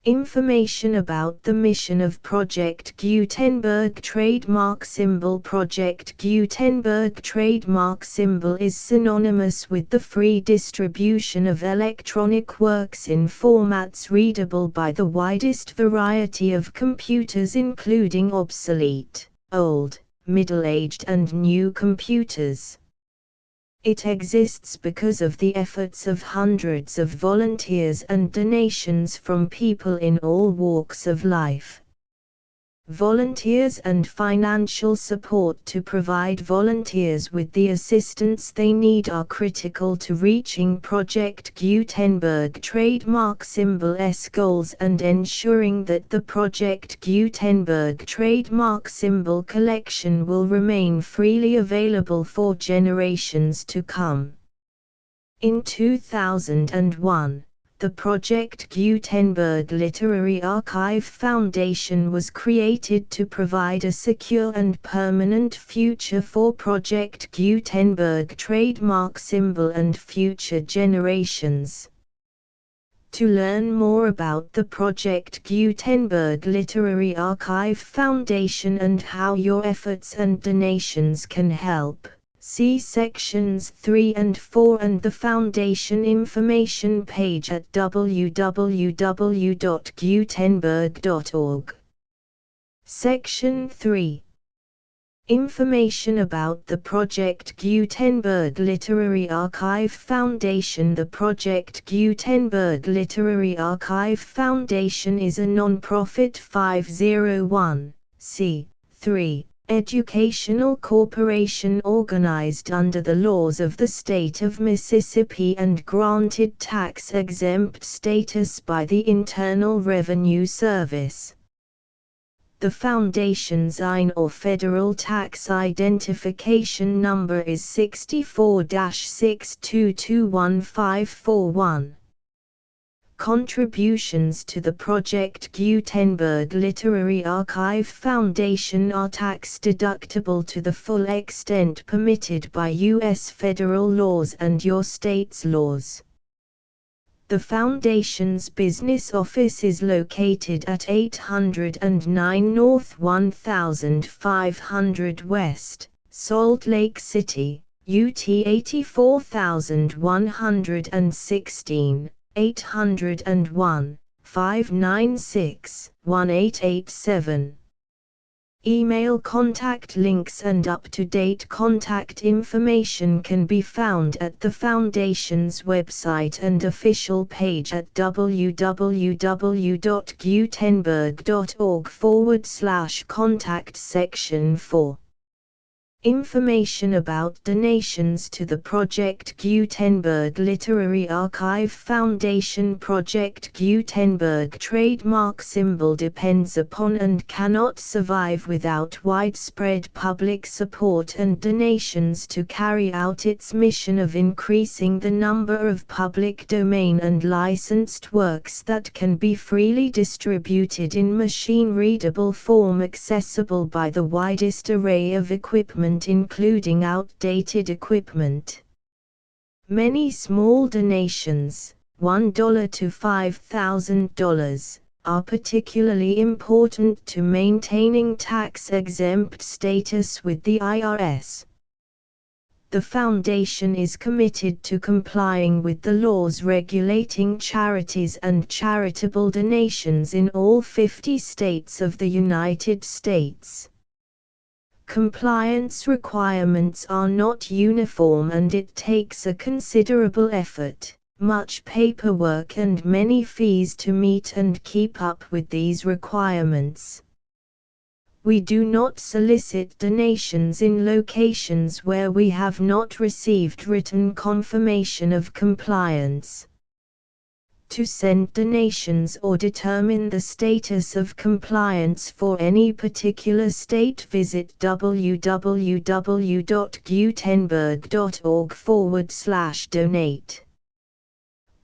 Information about the mission of Project Gutenberg trademark symbol. Project Gutenberg trademark symbol is synonymous with the free distribution of electronic works in formats readable by the widest variety of computers, including obsolete, old, middle-aged and new computers. It exists because of the efforts of hundreds of volunteers and donations from people in all walks of life. Volunteers and financial support to provide volunteers with the assistance they need are critical to reaching Project Gutenberg trademark symbol's goals and ensuring that the Project Gutenberg trademark symbol collection will remain freely available for generations to come. In 2001, The Project Gutenberg Literary Archive Foundation was created to provide a secure and permanent future for Project Gutenberg trademark symbol and future generations. To learn more about the Project Gutenberg Literary Archive Foundation and how your efforts and donations can help, see sections 3 and 4 and the Foundation information page at www.gutenberg.org. Section 3. Information about the Project Gutenberg Literary Archive Foundation. The Project Gutenberg Literary Archive Foundation is a non-profit 501(c)(3) educational corporation organized under the laws of the state of Mississippi and granted tax-exempt status by the Internal Revenue Service. The Foundation's IN or Federal Tax Identification Number is 64-6221541. Contributions to the Project Gutenberg Literary Archive Foundation are tax-deductible to the full extent permitted by U.S. federal laws and your state's laws. The Foundation's business office is located at 809 North 1500 West, Salt Lake City, UT 84116, 801-596-1887. Email contact links and up-to-date contact information can be found at the Foundation's website and official page at www.gutenberg.org/contact section 4. Information about donations to the Project Gutenberg Literary Archive Foundation. Project Gutenberg trademark symbol depends upon and cannot survive without widespread public support and donations to carry out its mission of increasing the number of public domain and licensed works that can be freely distributed in machine-readable form accessible by the widest array of equipment including outdated equipment. Many small donations, $1 to $5,000, are particularly important to maintaining tax-exempt status with the IRS. The Foundation is committed to complying with the laws regulating charities and charitable donations in all 50 states of the United States. Compliance requirements are not uniform and it takes a considerable effort, much paperwork and many fees to meet and keep up with these requirements. We do not solicit donations in locations where we have not received written confirmation of compliance. To send donations or determine the status of compliance for any particular state, visit www.gutenberg.org/donate.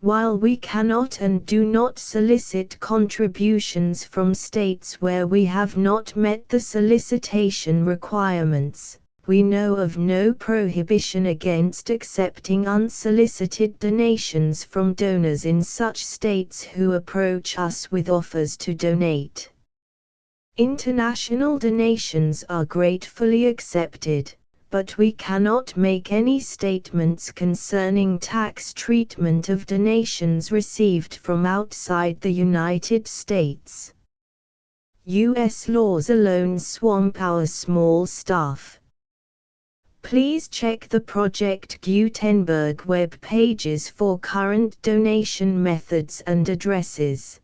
While we cannot and do not solicit contributions from states where we have not met the solicitation requirements, we know of no prohibition against accepting unsolicited donations from donors in such states who approach us with offers to donate. International donations are gratefully accepted, but we cannot make any statements concerning tax treatment of donations received from outside the United States. U.S. laws alone swamp our small staff. Please check the Project Gutenberg web pages for current donation methods and addresses.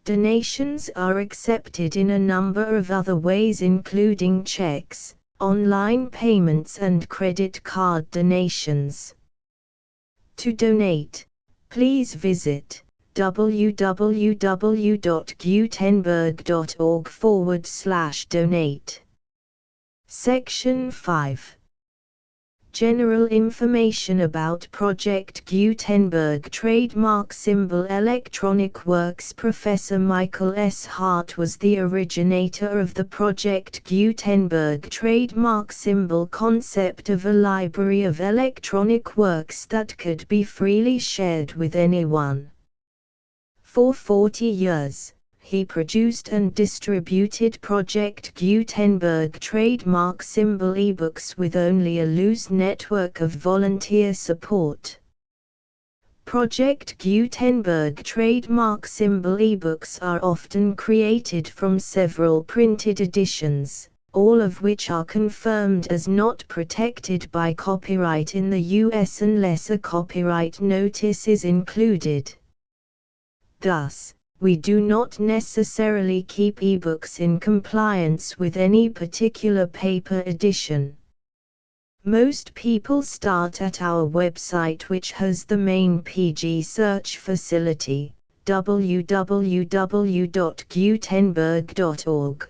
Donations are accepted in a number of other ways including checks, online payments and credit card donations. To donate, please visit www.gutenberg.org/donate. Section 5. General information about Project Gutenberg trademark symbol electronic works. Professor Michael S. Hart was the originator of the Project Gutenberg trademark symbol concept of a library of electronic works that could be freely shared with anyone. For 40 years, he produced and distributed Project Gutenberg trademark symbol ebooks with only a loose network of volunteer support. Project Gutenberg trademark symbol ebooks are often created from several printed editions, all of which are confirmed as not protected by copyright in the US unless a copyright notice is included. Thus, we do not necessarily keep ebooks in compliance with any particular paper edition. Most people start at our website, which has the main PG search facility, www.gutenberg.org.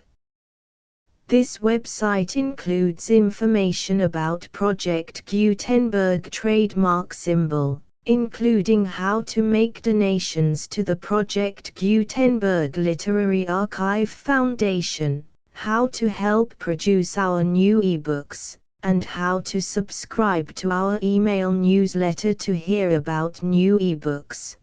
This website includes information about Project Gutenberg trademark symbol, including how to make donations to the Project Gutenberg Literary Archive Foundation, how to help produce our new ebooks, and how to subscribe to our email newsletter to hear about new ebooks.